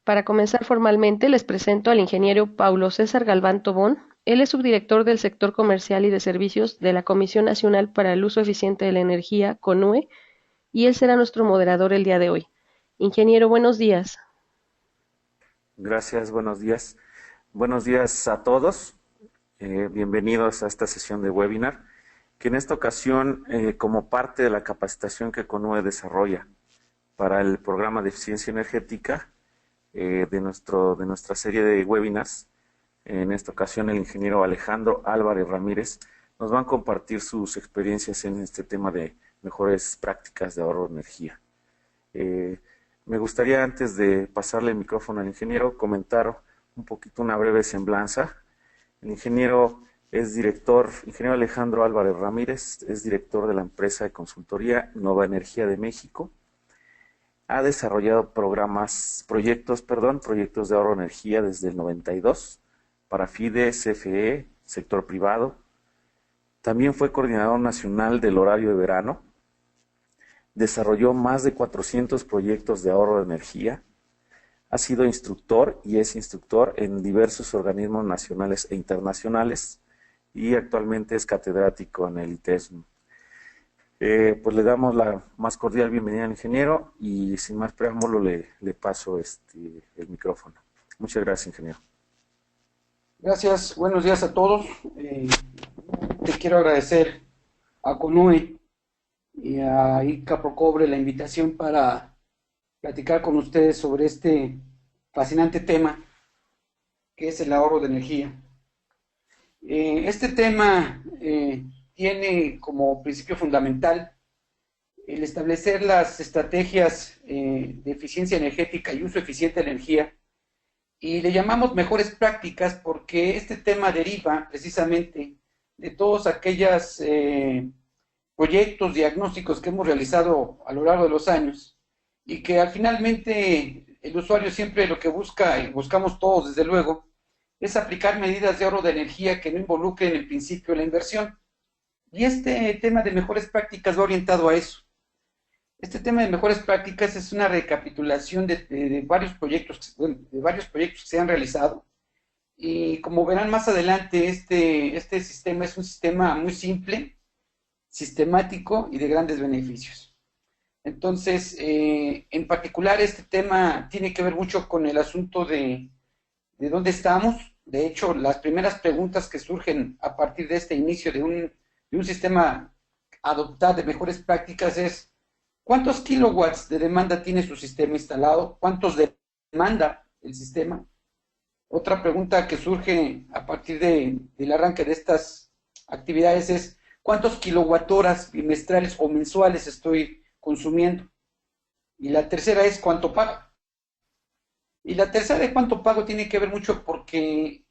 Para comenzar formalmente, les presento al ingeniero Paulo César Galván Tobón. Él es subdirector del sector comercial y de servicios de la Comisión Nacional para el Uso Eficiente de la Energía, CONUE, y él será nuestro moderador el día de hoy. Ingeniero, buenos días. Gracias, buenos días. Buenos días a todos. Bienvenidos a esta sesión de webinar, que en esta ocasión, como parte de la capacitación que CONUE desarrolla para el programa de eficiencia energética de nuestra serie de webinars, en esta ocasión el ingeniero Alejandro Álvarez Ramírez nos va a compartir sus experiencias en este tema de mejores prácticas de ahorro de energía. Eh, Me gustaría, antes de pasarle el micrófono al ingeniero, comentar un poquito una breve semblanza. El ingeniero Alejandro Álvarez Ramírez, es director de la empresa de consultoría Nova Energía de México. Ha desarrollado proyectos de ahorro de energía desde el 92 para FIDE, CFE, sector privado. También fue coordinador nacional del horario de verano. Desarrolló más de 400 proyectos de ahorro de energía. Ha sido instructor y es instructor en diversos organismos nacionales e internacionales y actualmente es catedrático en el ITESM. Pues le damos la más cordial bienvenida al ingeniero y sin más preámbulo le paso el micrófono. Muchas gracias, ingeniero. Gracias, buenos días a todos. Te quiero agradecer a CONUE y a ICA Procobre la invitación para platicar con ustedes sobre este fascinante tema que es el ahorro de energía. Este tema tiene como principio fundamental el establecer las estrategias de eficiencia energética y uso eficiente de la energía, y le llamamos mejores prácticas porque este tema deriva precisamente de todos aquellos proyectos diagnósticos que hemos realizado a lo largo de los años, y que al finalmente el usuario siempre lo que busca, y buscamos todos desde luego, es aplicar medidas de ahorro de energía que no involucren en principio la inversión. Y este tema de mejores prácticas va orientado a eso. Este tema de mejores prácticas es una recapitulación de varios proyectos, de varios proyectos que se han realizado. Y como verán más adelante, este sistema es un sistema muy simple, sistemático y de grandes beneficios. Entonces, en particular, este tema tiene que ver mucho con el asunto de dónde estamos. De hecho, las primeras preguntas que surgen a partir de este inicio de un sistema adoptado de mejores prácticas es: ¿cuántos kilowatts de demanda tiene su sistema instalado? ¿Cuántos demanda el sistema? Otra pregunta que surge a partir del arranque de estas actividades es: ¿cuántos kilowatt-horas bimestrales o mensuales estoy consumiendo? Y la tercera es: ¿cuánto pago? Y la tercera de cuánto pago tiene que ver mucho porque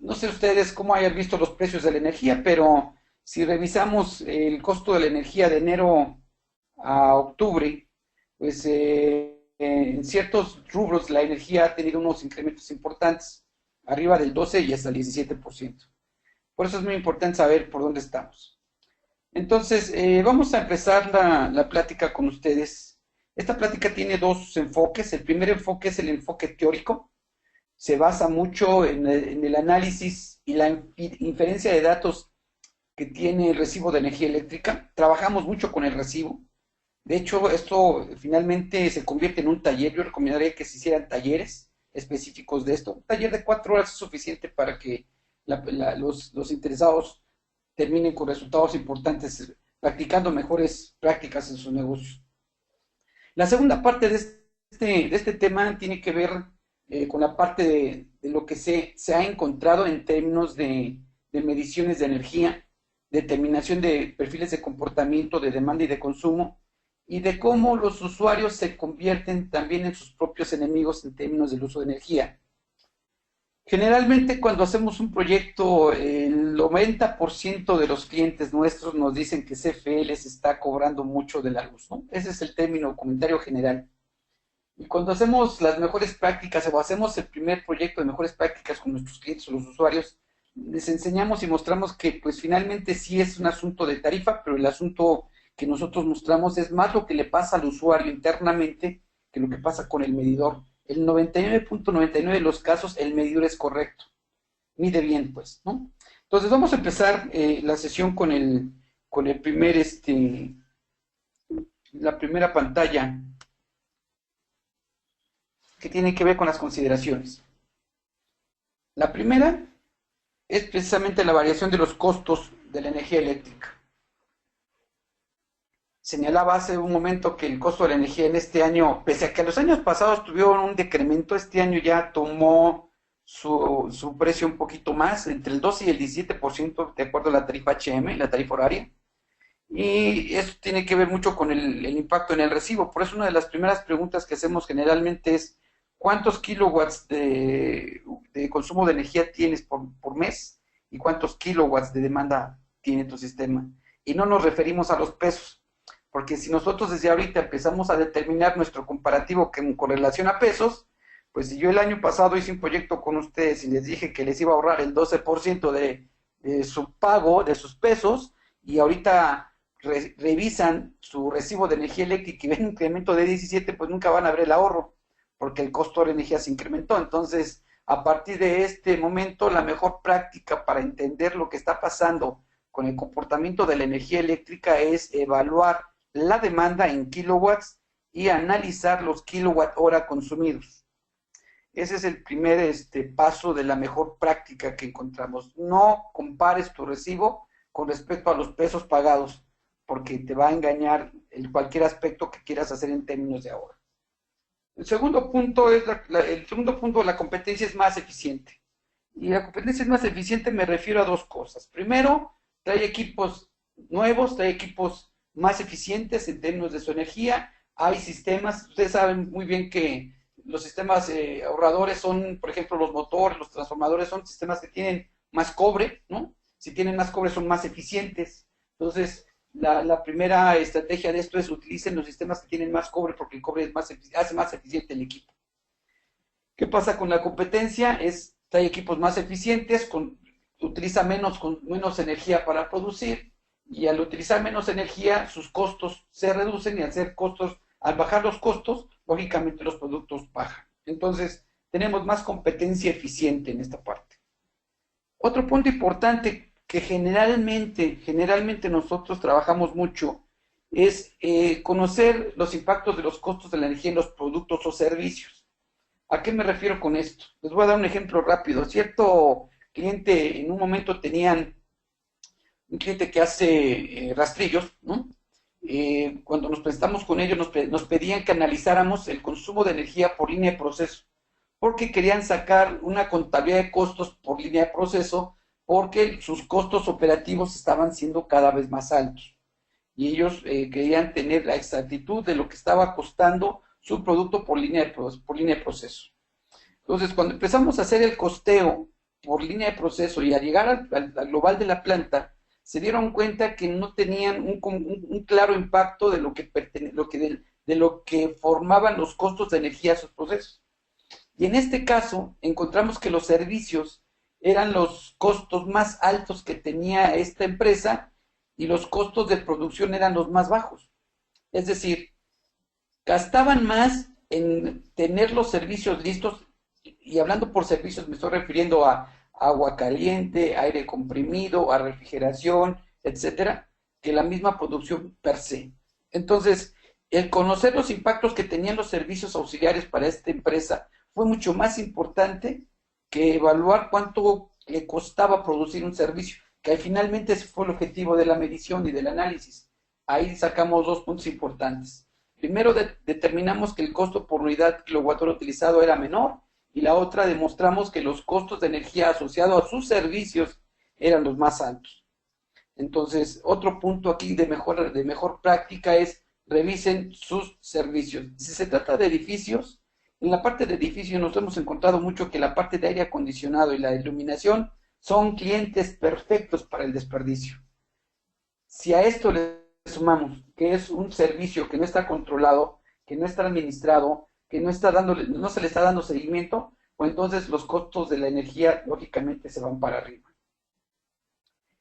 no sé ustedes cómo hayan visto los precios de la energía, pero si revisamos el costo de la energía de enero a octubre, pues en ciertos rubros la energía ha tenido unos incrementos importantes, arriba del 12 y hasta el 17%. Por eso es muy importante saber por dónde estamos. Entonces, vamos a empezar la plática con ustedes. Esta plática tiene dos enfoques. El primer enfoque es el enfoque teórico. Se basa mucho en el análisis y la inferencia de datos que tiene el recibo de energía eléctrica. Trabajamos mucho con el recibo. De hecho, esto finalmente se convierte en un taller. Yo recomendaría que se hicieran talleres específicos de esto. Un taller de 4 horas es suficiente para que los interesados terminen con resultados importantes, practicando mejores prácticas en sus negocios. La segunda parte de este tema tiene que ver con la parte de lo que se ha encontrado en términos de mediciones de energía, determinación de perfiles de comportamiento, de demanda y de consumo, y de cómo los usuarios se convierten también en sus propios enemigos en términos del uso de energía. Generalmente cuando hacemos un proyecto, el 90% de los clientes nuestros nos dicen que CFE les está cobrando mucho de la luz, ¿no? Ese es el término, comentario general. Y cuando hacemos las mejores prácticas o hacemos el primer proyecto de mejores prácticas con nuestros clientes o los usuarios, les enseñamos y mostramos que pues finalmente sí es un asunto de tarifa, pero el asunto que nosotros mostramos es más lo que le pasa al usuario internamente que lo que pasa con el medidor el 99.99 de los casos el medidor es correcto. Mide bien, pues, ¿no? Entonces vamos a empezar la sesión con el primer, la primera pantalla que tiene que ver con las consideraciones. La primera es precisamente la variación de los costos de la energía eléctrica. Señalaba hace un momento que el costo de la energía en este año, pese a que los años pasados tuvieron un decremento, este año ya tomó su precio un poquito más, entre el 12 y el 17%, de acuerdo a la tarifa HM, la tarifa horaria. Y eso tiene que ver mucho con el impacto en el recibo. Por eso una de las primeras preguntas que hacemos generalmente es, ¿cuántos kilowatts de consumo de energía tienes por mes? ¿Y cuántos kilowatts de demanda tiene tu sistema? Y no nos referimos a los pesos, porque si nosotros desde ahorita empezamos a determinar nuestro comparativo con relación a pesos, pues si yo el año pasado hice un proyecto con ustedes y les dije que les iba a ahorrar el 12% de su pago, de sus pesos, y ahorita revisan su recibo de energía eléctrica y ven un incremento de 17, pues nunca van a ver el ahorro, porque el costo de la energía se incrementó. Entonces, a partir de este momento, la mejor práctica para entender lo que está pasando con el comportamiento de la energía eléctrica es evaluar la demanda en kilowatts y analizar los kilowatt hora consumidos. Ese es el primer paso de la mejor práctica que encontramos. No compares tu recibo con respecto a los pesos pagados, porque te va a engañar en cualquier aspecto que quieras hacer en términos de ahorro. El segundo punto es la competencia es más eficiente. Y la competencia es más eficiente me refiero a dos cosas. Primero, trae equipos nuevos, trae equipos más eficientes en términos de su energía. Hay sistemas, ustedes saben muy bien que los sistemas ahorradores son, por ejemplo, los motores, los transformadores, son sistemas que tienen más cobre, ¿no? Si tienen más cobre son más eficientes. Entonces, la primera estrategia de esto es utilicen los sistemas que tienen más cobre, porque el cobre hace más eficiente el equipo. ¿Qué pasa con la competencia? Trae equipos más eficientes, utiliza menos energía para producir, y al utilizar menos energía, sus costos se reducen, y al bajar los costos, lógicamente los productos bajan. Entonces, tenemos más competencia eficiente en esta parte. Otro punto importante que generalmente nosotros trabajamos mucho es conocer los impactos de los costos de la energía en los productos o servicios. ¿A qué me refiero con esto? Les voy a dar un ejemplo rápido. Cierto cliente, en un momento tenían un cliente que hace rastrillos, ¿no? Cuando nos prestamos con ellos nos pedían que analizáramos el consumo de energía por línea de proceso, porque querían sacar una contabilidad de costos por línea de proceso, porque sus costos operativos estaban siendo cada vez más altos. Y ellos querían tener la exactitud de lo que estaba costando su producto por línea de proceso. Entonces, cuando empezamos a hacer el costeo por línea de proceso y a llegar al global de la planta, se dieron cuenta que no tenían un claro impacto de lo que formaban los costos de energía a sus procesos. Y en este caso, encontramos que los servicios eran los costos más altos que tenía esta empresa, y los costos de producción eran los más bajos. Es decir, gastaban más en tener los servicios listos, y hablando por servicios me estoy refiriendo a agua caliente, aire comprimido, a refrigeración, etcétera, que la misma producción per se. Entonces, el conocer los impactos que tenían los servicios auxiliares para esta empresa fue mucho más importante que evaluar cuánto le costaba producir un servicio, que finalmente ese fue el objetivo de la medición y del análisis. Ahí sacamos dos puntos importantes. Primero, determinamos que el costo por unidad kilowatt-hora utilizado era menor, y la otra, demostramos que los costos de energía asociados a sus servicios eran los más altos. Entonces, otro punto aquí de mejor práctica es revisen sus servicios. Si se trata de edificios, en la parte de edificios nos hemos encontrado mucho que la parte de aire acondicionado y la iluminación son clientes perfectos para el desperdicio. Si a esto le sumamos que es un servicio que no está controlado, que no está administrado, que no se le está dando seguimiento, pues entonces los costos de la energía lógicamente se van para arriba.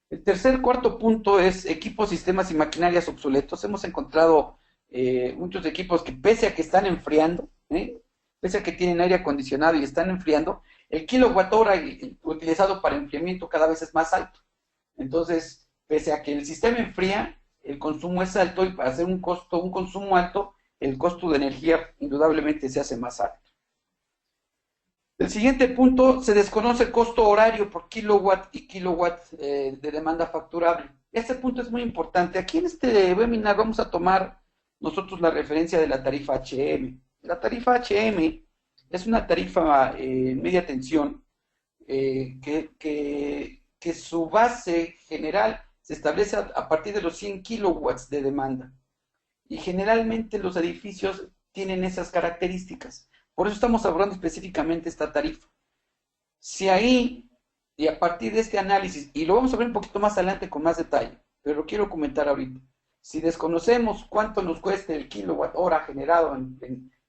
El cuarto punto es equipos, sistemas y maquinarias obsoletos. Hemos encontrado muchos equipos que, pese a que están enfriando, pese a que tienen aire acondicionado y están enfriando, el kilowatt hora utilizado para enfriamiento cada vez es más alto. Entonces, pese a que el sistema enfría, el consumo es alto, y para hacer un consumo alto, el costo de energía indudablemente se hace más alto. El siguiente punto, se desconoce el costo horario por kilowatt y kilowatt de demanda facturable. Este punto es muy importante. Aquí en este webinar vamos a tomar nosotros la referencia de la tarifa HM. La tarifa HM es una tarifa media tensión que su base general se establece a partir de los 100 kilowatts de demanda. Y generalmente los edificios tienen esas características. Por eso estamos hablando específicamente de esta tarifa. Si ahí, y a partir de este análisis, y lo vamos a ver un poquito más adelante con más detalle, pero lo quiero comentar ahorita. Si desconocemos cuánto nos cuesta el kilowatt hora generado,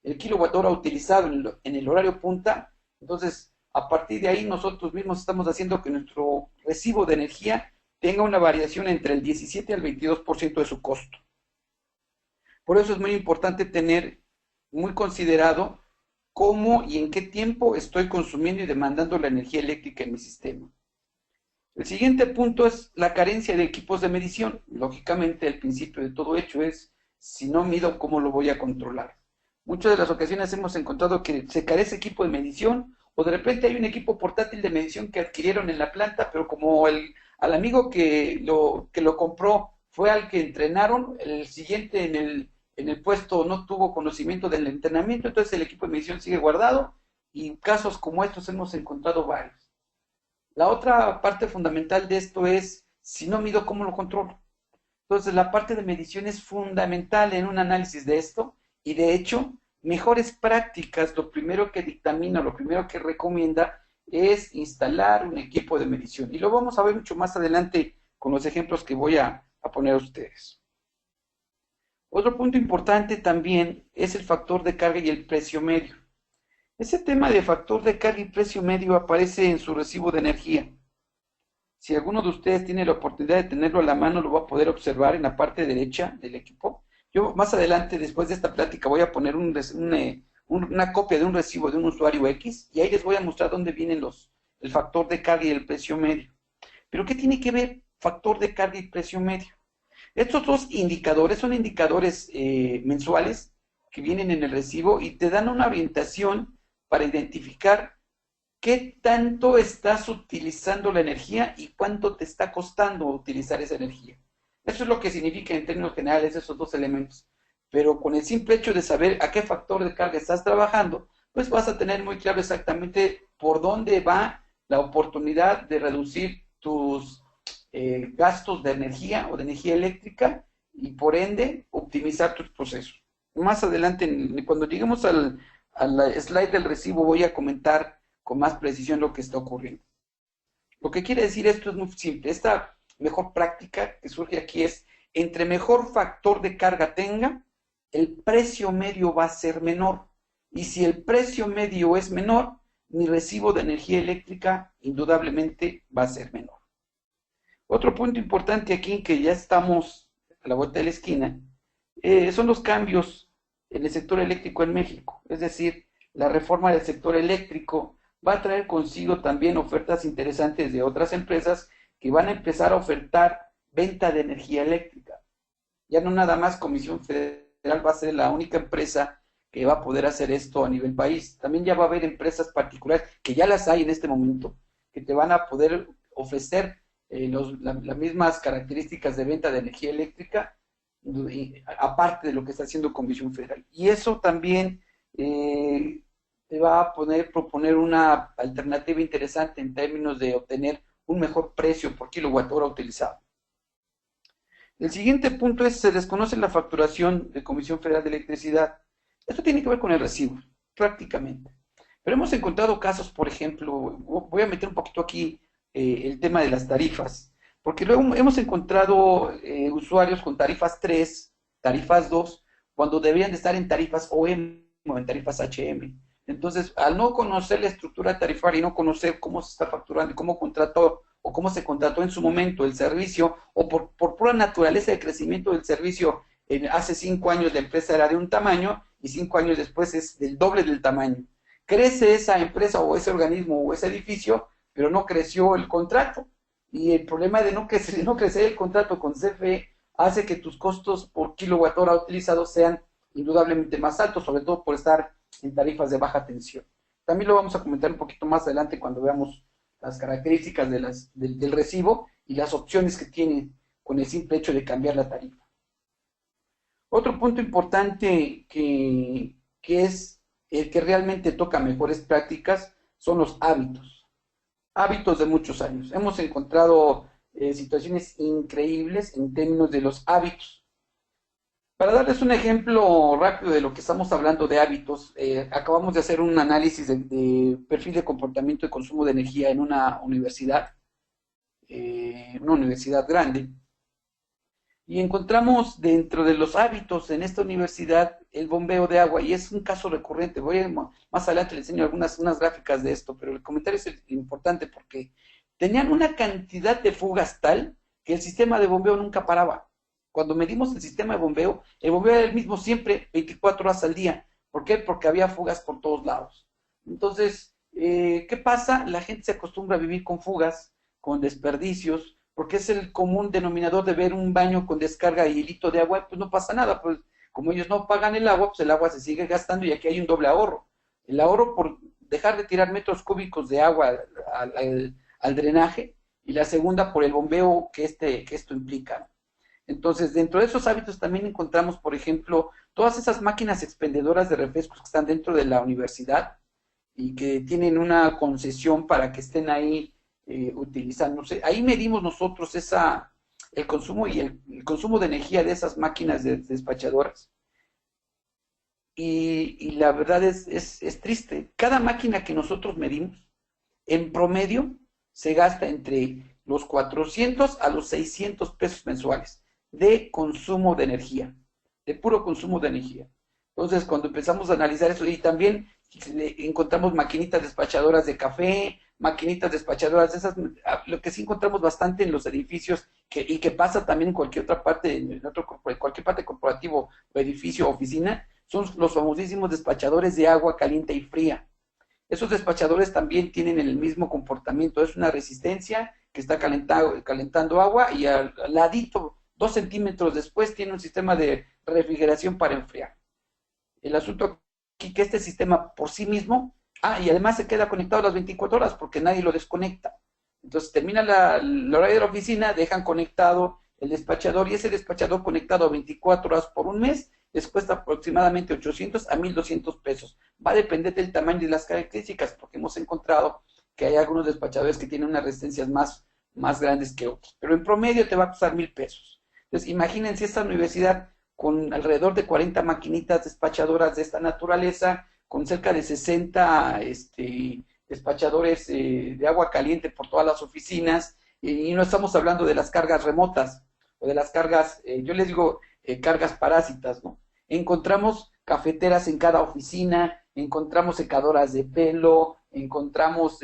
el kilowatt hora utilizado en el horario punta, entonces a partir de ahí nosotros mismos estamos haciendo que nuestro recibo de energía tenga una variación entre el 17 al 22% de su costo. Por eso es muy importante tener muy considerado cómo y en qué tiempo estoy consumiendo y demandando la energía eléctrica en mi sistema. El siguiente punto es la carencia de equipos de medición. Lógicamente, el principio de todo hecho es, si no mido, ¿cómo lo voy a controlar? Muchas de las ocasiones hemos encontrado que se carece equipo de medición, o de repente hay un equipo portátil de medición que adquirieron en la planta, pero como al amigo que lo compró fue al que entrenaron, el siguiente en el puesto no tuvo conocimiento del entrenamiento, entonces el equipo de medición sigue guardado, y casos como estos hemos encontrado varios. La otra parte fundamental de esto es, si no mido, ¿cómo lo controlo? Entonces la parte de medición es fundamental en un análisis de esto, y de hecho, mejores prácticas, lo primero que dictamina, lo primero que recomienda es instalar un equipo de medición, y lo vamos a ver mucho más adelante con los ejemplos que voy a poner a ustedes. Otro punto importante también es el factor de carga y el precio medio. Ese tema de factor de carga y precio medio aparece en su recibo de energía. Si alguno de ustedes tiene la oportunidad de tenerlo a la mano, lo va a poder observar en la parte derecha del equipo. Yo más adelante, después de esta plática, voy a poner una copia de un recibo de un usuario X, y ahí les voy a mostrar dónde vienen el factor de carga y el precio medio. ¿Pero qué tiene que ver factor de carga y precio medio? Estos dos indicadores son indicadores mensuales que vienen en el recibo y te dan una orientación para identificar qué tanto estás utilizando la energía y cuánto te está costando utilizar esa energía. Eso es lo que significa en términos generales esos dos elementos. Pero con el simple hecho de saber a qué factor de carga estás trabajando, pues vas a tener muy claro exactamente por dónde va la oportunidad de reducir tus gastos de energía o de energía eléctrica, y por ende optimizar tus procesos. Más adelante, cuando lleguemos al slide del recibo, voy a comentar con más precisión lo que está ocurriendo. Lo que quiere decir esto es muy simple. Esta mejor práctica que surge aquí es, entre mejor factor de carga tenga, el precio medio va a ser menor. Y si el precio medio es menor, mi recibo de energía eléctrica indudablemente va a ser menor. Otro punto importante aquí, que ya estamos a la vuelta de la esquina, son los cambios en el sector eléctrico en México. Es decir, la reforma del sector eléctrico va a traer consigo también ofertas interesantes de otras empresas que van a empezar a ofertar venta de energía eléctrica. Ya no nada más Comisión Federal va a ser la única empresa que va a poder hacer esto a nivel país. También ya va a haber empresas particulares, que ya las hay en este momento, que te van a poder ofrecer las mismas características de venta de energía eléctrica, aparte de lo que está haciendo Comisión Federal. Y eso también te va a proponer una alternativa interesante en términos de obtener un mejor precio por kilowatt hora utilizado. El siguiente punto es, se desconoce la facturación de Comisión Federal de Electricidad. Esto tiene que ver con el recibo, prácticamente. Pero hemos encontrado casos, por ejemplo, voy a meter un poquito aquí el tema de las tarifas, porque luego hemos encontrado usuarios con tarifas 3, tarifas 2, cuando deberían de estar en tarifas OM o en tarifas HM. Entonces, al no conocer la estructura tarifaria y no conocer cómo se está facturando, cómo contrató o cómo se contrató en su momento el servicio, o por pura naturaleza de crecimiento del servicio, hace 5 años la empresa era de un tamaño y 5 años después es del doble del tamaño. Crece esa empresa o ese organismo o ese edificio, pero no creció el contrato. Y el problema de no crecer el contrato con CFE hace que tus costos por kilowatt hora utilizado sean indudablemente más altos, sobre todo por estar en tarifas de baja tensión. También lo vamos a comentar un poquito más adelante cuando veamos las características del recibo y las opciones que tiene con el simple hecho de cambiar la tarifa. Otro punto importante que es el que realmente toca mejores prácticas son los hábitos. Hábitos de muchos años. Hemos encontrado situaciones increíbles en términos de los hábitos. Para darles un ejemplo rápido de lo que estamos hablando de hábitos, acabamos de hacer un análisis de perfil de comportamiento de consumo de energía en una universidad grande, y encontramos dentro de los hábitos en esta universidad el bombeo de agua, y es un caso recurrente. Más adelante les enseño unas gráficas de esto, pero el comentario es importante porque tenían una cantidad de fugas tal que el sistema de bombeo nunca paraba. Cuando medimos el sistema de bombeo, el bombeo era el mismo siempre, 24 horas al día. ¿Por qué? Porque había fugas por todos lados. Entonces, ¿qué pasa? La gente se acostumbra a vivir con fugas, con desperdicios, porque es el común denominador de ver un baño con descarga y hilito de agua, pues no pasa nada, pues como ellos no pagan el agua, pues el agua se sigue gastando y aquí hay un doble ahorro. El ahorro por dejar de tirar metros cúbicos de agua al drenaje, y la segunda por el bombeo que esto implica. Entonces, dentro de esos hábitos también encontramos, por ejemplo, todas esas máquinas expendedoras de refrescos que están dentro de la universidad y que tienen una concesión para que estén ahí utilizándose. Ahí medimos nosotros el consumo y el consumo de energía de esas máquinas despachadoras. Y la verdad es triste. Cada máquina que nosotros medimos, en promedio, se gasta entre los 400 a los 600 pesos mensuales de consumo de energía, de puro consumo de energía. Entonces, cuando empezamos a analizar eso, y también encontramos maquinitas despachadoras de café, maquinitas despachadoras de esas, lo que sí encontramos bastante en los edificios, y que pasa también en cualquier otra parte, en cualquier parte corporativo o edificio o oficina, son los famosísimos despachadores de agua caliente y fría. Esos despachadores también tienen el mismo comportamiento, es una resistencia que está calentando agua, y al ladito, 2 centímetros después, tiene un sistema de refrigeración para enfriar. El asunto aquí que este sistema por sí mismo, y además se queda conectado las 24 horas porque nadie lo desconecta. Entonces termina la hora de la oficina, dejan conectado el despachador, y ese despachador conectado 24 horas por un mes les cuesta aproximadamente 800 a 1,200 pesos. Va a depender del tamaño y las características, porque hemos encontrado que hay algunos despachadores que tienen unas resistencias más grandes que otros, pero en promedio te va a costar 1,000 pesos. Entonces imagínense esta universidad con alrededor de 40 maquinitas despachadoras de esta naturaleza, con cerca de 60 despachadores de agua caliente por todas las oficinas, y no estamos hablando de las cargas remotas o de las cargas, yo les digo cargas parásitas, ¿no? Encontramos cafeteras en cada oficina, encontramos secadoras de pelo, encontramos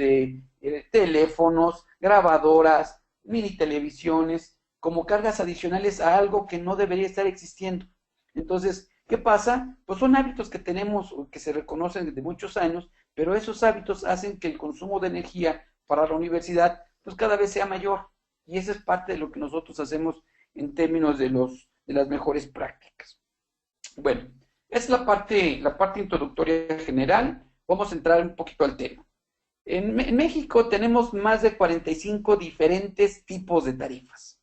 teléfonos, grabadoras, mini televisiones, como cargas adicionales a algo que no debería estar existiendo. Entonces, ¿qué pasa? Pues son hábitos que tenemos, que se reconocen desde muchos años, pero esos hábitos hacen que el consumo de energía para la universidad pues cada vez sea mayor, y esa es parte de lo que nosotros hacemos en términos de las mejores prácticas. Bueno, es la parte introductoria general. Vamos a entrar un poquito al tema. En México tenemos más de 45 diferentes tipos de tarifas.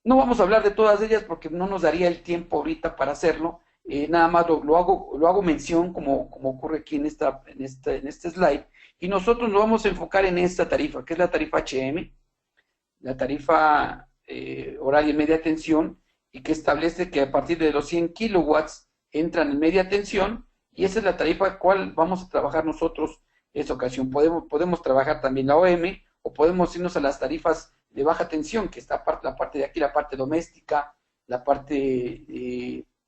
No vamos a hablar de todas ellas porque no nos daría el tiempo ahorita para hacerlo. Nada más lo hago mención como ocurre aquí en este slide, y nosotros nos vamos a enfocar en esta tarifa, que es la tarifa HM, la tarifa horaria y media tensión, y que establece que a partir de los 100 kilowatts entran en media tensión, y esa es la tarifa cual vamos a trabajar nosotros en esta ocasión. Podemos trabajar también la OM, o podemos irnos a las tarifas de baja tensión, que está la parte de aquí, la parte doméstica, la parte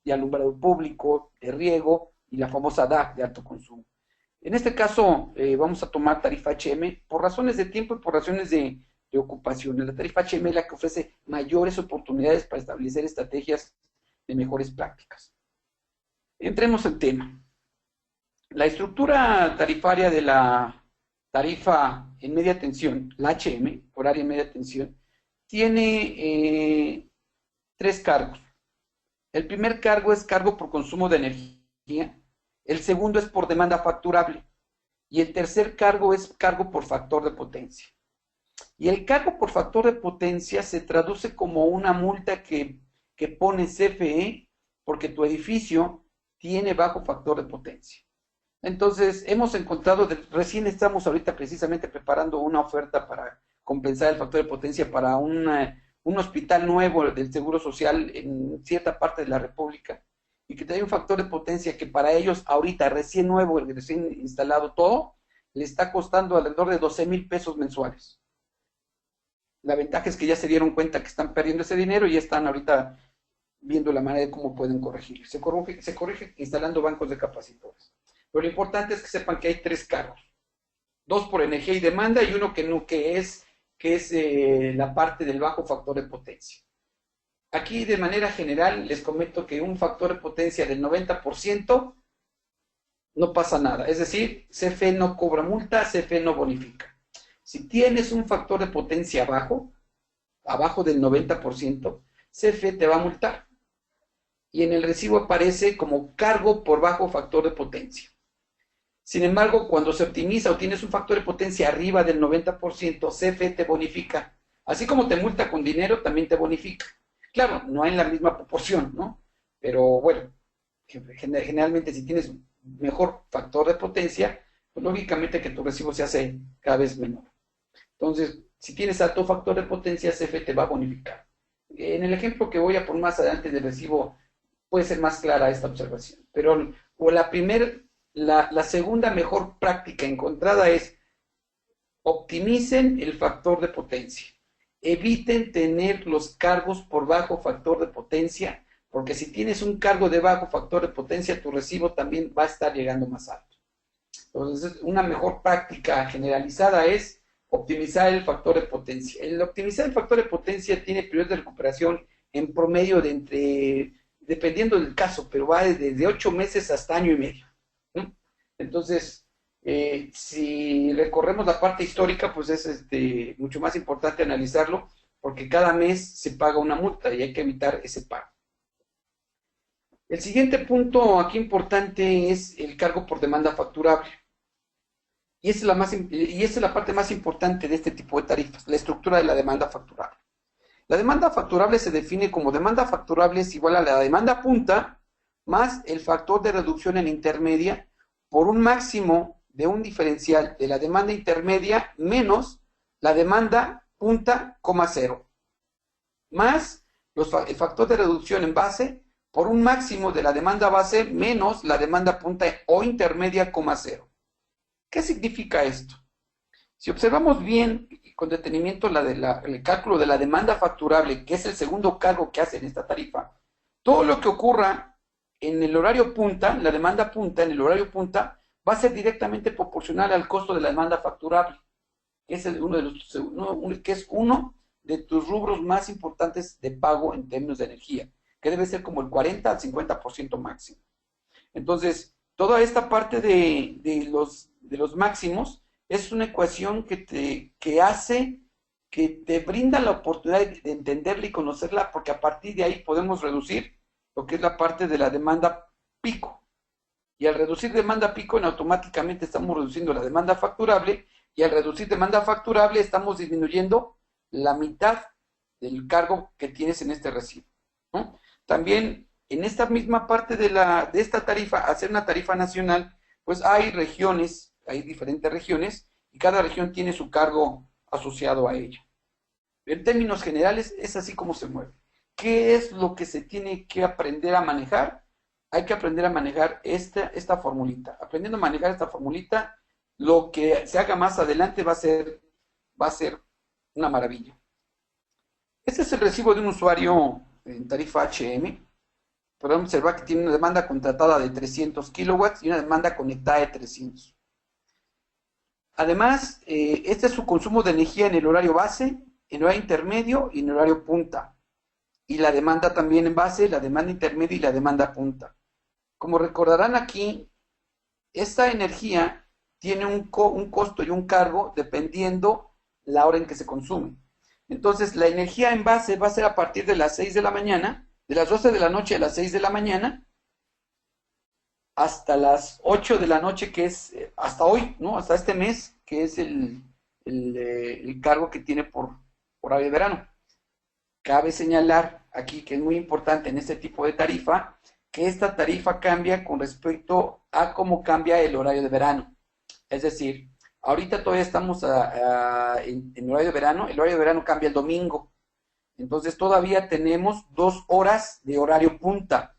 de alumbrado público, de riego, y la famosa DAC de alto consumo. En este caso vamos a tomar tarifa HM por razones de tiempo y por razones de ocupación. La tarifa HM es la que ofrece mayores oportunidades para establecer estrategias de mejores prácticas. Entremos en tema. La estructura tarifaria de la tarifa en media tensión, la HM, horaria en media tensión, tiene tres cargos. El primer cargo es cargo por consumo de energía, el segundo es por demanda facturable y el tercer cargo es cargo por factor de potencia. Y el cargo por factor de potencia se traduce como una multa que pone CFE porque tu edificio tiene bajo factor de potencia. Entonces, hemos encontrado, recién estamos ahorita precisamente preparando una oferta para compensar el factor de potencia para un hospital nuevo del Seguro Social en cierta parte de la República y que tiene un factor de potencia que para ellos ahorita recién nuevo, recién instalado todo, le está costando alrededor de 12,000 pesos mensuales. La ventaja es que ya se dieron cuenta que están perdiendo ese dinero y ya están ahorita viendo la manera de cómo pueden corregir. Se corrige instalando bancos de capacitores. Pero lo importante es que sepan que hay tres cargos. Dos por energía y demanda y uno que es la parte del bajo factor de potencia. Aquí de manera general les comento que un factor de potencia del 90% no pasa nada. Es decir, CFE no cobra multa, CFE no bonifica. Si tienes un factor de potencia abajo del 90%, CFE te va a multar. Y en el recibo aparece como cargo por bajo factor de potencia. Sin embargo, cuando se optimiza o tienes un factor de potencia arriba del 90%, CFE te bonifica. Así como te multa con dinero, también te bonifica. Claro, no en la misma proporción, ¿no? Pero bueno, generalmente si tienes mejor factor de potencia, pues lógicamente que tu recibo se hace cada vez menor. Entonces, si tienes alto factor de potencia, CFE te va a bonificar. En el ejemplo que voy a poner más adelante del recibo, puede ser más clara esta observación. Pero o la segunda mejor práctica encontrada es optimicen el factor de potencia. Eviten tener los cargos por bajo factor de potencia, porque si tienes un cargo de bajo factor de potencia, tu recibo también va a estar llegando más alto. Entonces, una mejor práctica generalizada es optimizar el factor de potencia. El optimizar el factor de potencia tiene periodos de recuperación en promedio dependiendo del caso, pero va desde 8 meses hasta año y medio. Entonces, si recorremos la parte histórica, pues es mucho más importante analizarlo, porque cada mes se paga una multa y hay que evitar ese pago. El siguiente punto aquí importante es el cargo por demanda facturable. Y esa es la parte más importante de este tipo de tarifas, la estructura de la demanda facturable. La demanda facturable se define como demanda facturable es igual a la demanda punta más el factor de reducción en intermedia por un máximo de un diferencial de la demanda intermedia menos la demanda punta, cero, más el factor de reducción en base por un máximo de la demanda base menos la demanda punta o intermedia, cero. ¿Qué significa esto? Si observamos bien y con detenimiento el cálculo de la demanda facturable, que es el segundo cargo que hace en esta tarifa, todo lo que ocurra en el horario punta, la demanda punta, en el horario punta, va a ser directamente proporcional al costo de la demanda facturable, que es uno de tus rubros más importantes de pago en términos de energía, que debe ser como el 40 al 50% máximo. Entonces, toda esta parte de los máximos es una ecuación que hace que te brinda la oportunidad de entenderla y conocerla, porque a partir de ahí podemos reducir lo que es la parte de la demanda pico. Y al reducir demanda pico, automáticamente estamos reduciendo la demanda facturable, y al reducir demanda facturable estamos disminuyendo la mitad del cargo que tienes en este recibo, ¿no? También en esta misma parte de esta tarifa, hacer una tarifa nacional, pues hay regiones, hay diferentes regiones, y cada región tiene su cargo asociado a ella. En términos generales, es así como se mueve. ¿Qué es lo que se tiene que aprender a manejar? Hay que aprender a manejar esta formulita. Aprendiendo a manejar esta formulita, lo que se haga más adelante va a ser una maravilla. Este es el recibo de un usuario en tarifa HM. Podemos observar que tiene una demanda contratada de 300 kilowatts y una demanda conectada de 300. Además, este es su consumo de energía en el horario base, en el horario intermedio y en el horario punta. Y la demanda también en base, la demanda intermedia y la demanda punta. Como recordarán aquí, esta energía tiene un costo y un cargo dependiendo la hora en que se consume. Entonces, la energía en base va a ser a partir de las 6 de la mañana, de las 12 de la noche a las 6 de la mañana, hasta las 8 de la noche, que es hasta hoy, ¿no? Hasta este mes, que es el cargo que tiene por horario de verano. Cabe señalar aquí que es muy importante en este tipo de tarifa, que esta tarifa cambia con respecto a cómo cambia el horario de verano. Es decir, ahorita todavía estamos en horario de verano, el horario de verano cambia el domingo, entonces todavía tenemos 2 horas de horario punta.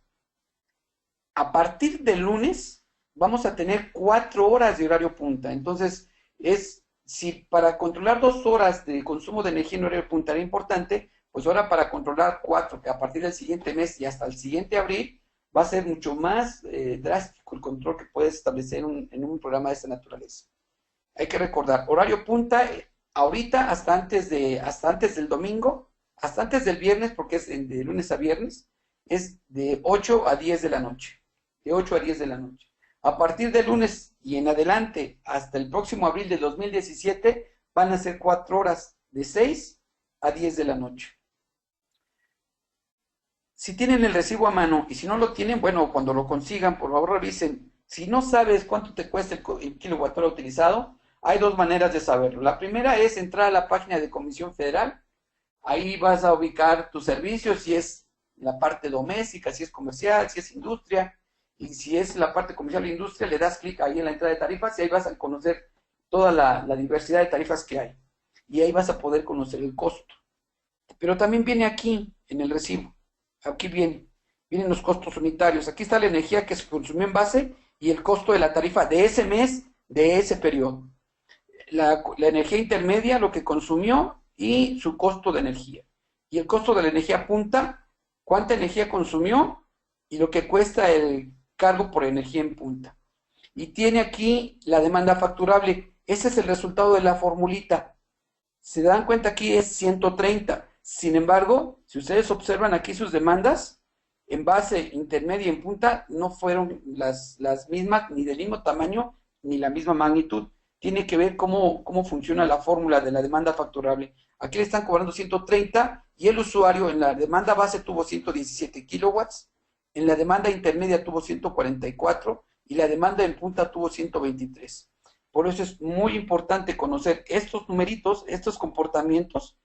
A partir del lunes vamos a tener 4 horas de horario punta, entonces si para controlar 2 horas de consumo de energía en horario punta era importante, pues ahora para controlar 4, que a partir del siguiente mes y hasta el siguiente abril, va a ser mucho más drástico el control que puedes establecer en un programa de esta naturaleza. Hay que recordar, horario punta, ahorita hasta antes del domingo, hasta antes del viernes, porque es de lunes a viernes, es de 8 a 10 de la noche. De 8 a 10 de la noche. A partir del lunes y en adelante, hasta el próximo abril de 2017, van a ser 4 horas, de 6 a 10 de la noche. Si tienen el recibo a mano y si no lo tienen, bueno, cuando lo consigan, por favor revisen. Si no sabes cuánto te cuesta el kilowatt hora utilizado, hay 2 maneras de saberlo. La primera es entrar a la página de Comisión Federal. Ahí vas a ubicar tus servicios, si es la parte doméstica, si es comercial, si es industria. Y si es la parte comercial e industria, le das clic ahí en la entrada de tarifas y ahí vas a conocer toda la diversidad de tarifas que hay. Y ahí vas a poder conocer el costo. Pero también viene aquí, en el recibo. Aquí vienen los costos unitarios. Aquí está la energía que se consumió en base y el costo de la tarifa de ese mes, de ese periodo. La energía intermedia, lo que consumió y su costo de energía. Y el costo de la energía punta, cuánta energía consumió y lo que cuesta el cargo por energía en punta. Y tiene aquí la demanda facturable. Ese es el resultado de la formulita. Se dan cuenta aquí es 130. Sin embargo, si ustedes observan aquí sus demandas, en base, intermedia y en punta, no fueron las mismas, ni del mismo tamaño, ni la misma magnitud. Tiene que ver cómo funciona la fórmula de la demanda facturable. Aquí le están cobrando 130 y el usuario en la demanda base tuvo 117 kilowatts, en la demanda intermedia tuvo 144 y la demanda en punta tuvo 123. Por eso es muy importante conocer estos numeritos, estos comportamientos,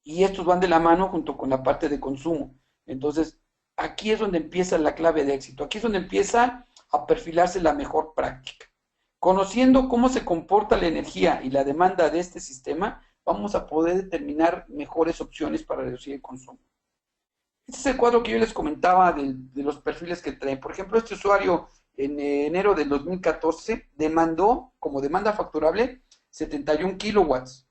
y estos van de la mano junto con la parte de consumo. Entonces, aquí es donde empieza la clave de éxito. Aquí es donde empieza a perfilarse la mejor práctica. Conociendo cómo se comporta la energía y la demanda de este sistema, vamos a poder determinar mejores opciones para reducir el consumo. Este es el cuadro que yo les comentaba de los perfiles que traen. Por ejemplo, este usuario en enero del 2014 demandó, como demanda facturable, 71 kilowatts.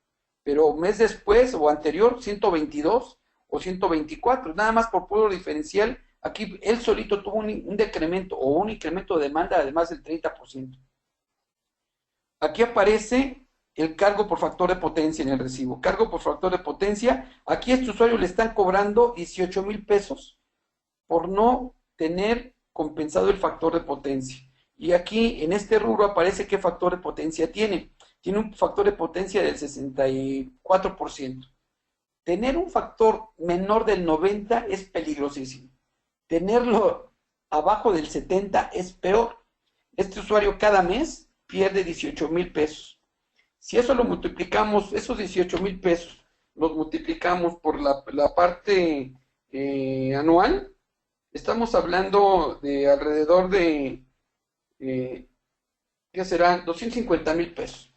Pero mes después o anterior 122 o 124, nada más por puro diferencial, aquí él solito tuvo un decremento o un incremento de demanda además del 30%. Aquí aparece el cargo por factor de potencia en el recibo. Cargo por factor de potencia, aquí a este usuario le están cobrando 18,000 pesos por no tener compensado el factor de potencia. Y aquí en este rubro aparece qué factor de potencia tiene. Tiene un factor de potencia del 64%. Tener un factor menor del 90 es peligrosísimo. Tenerlo abajo del 70 es peor. Este usuario cada mes pierde 18,000 pesos. Si eso lo multiplicamos, esos 18,000 pesos, los multiplicamos por la parte anual, estamos hablando de alrededor de, ¿qué será? 250,000 pesos.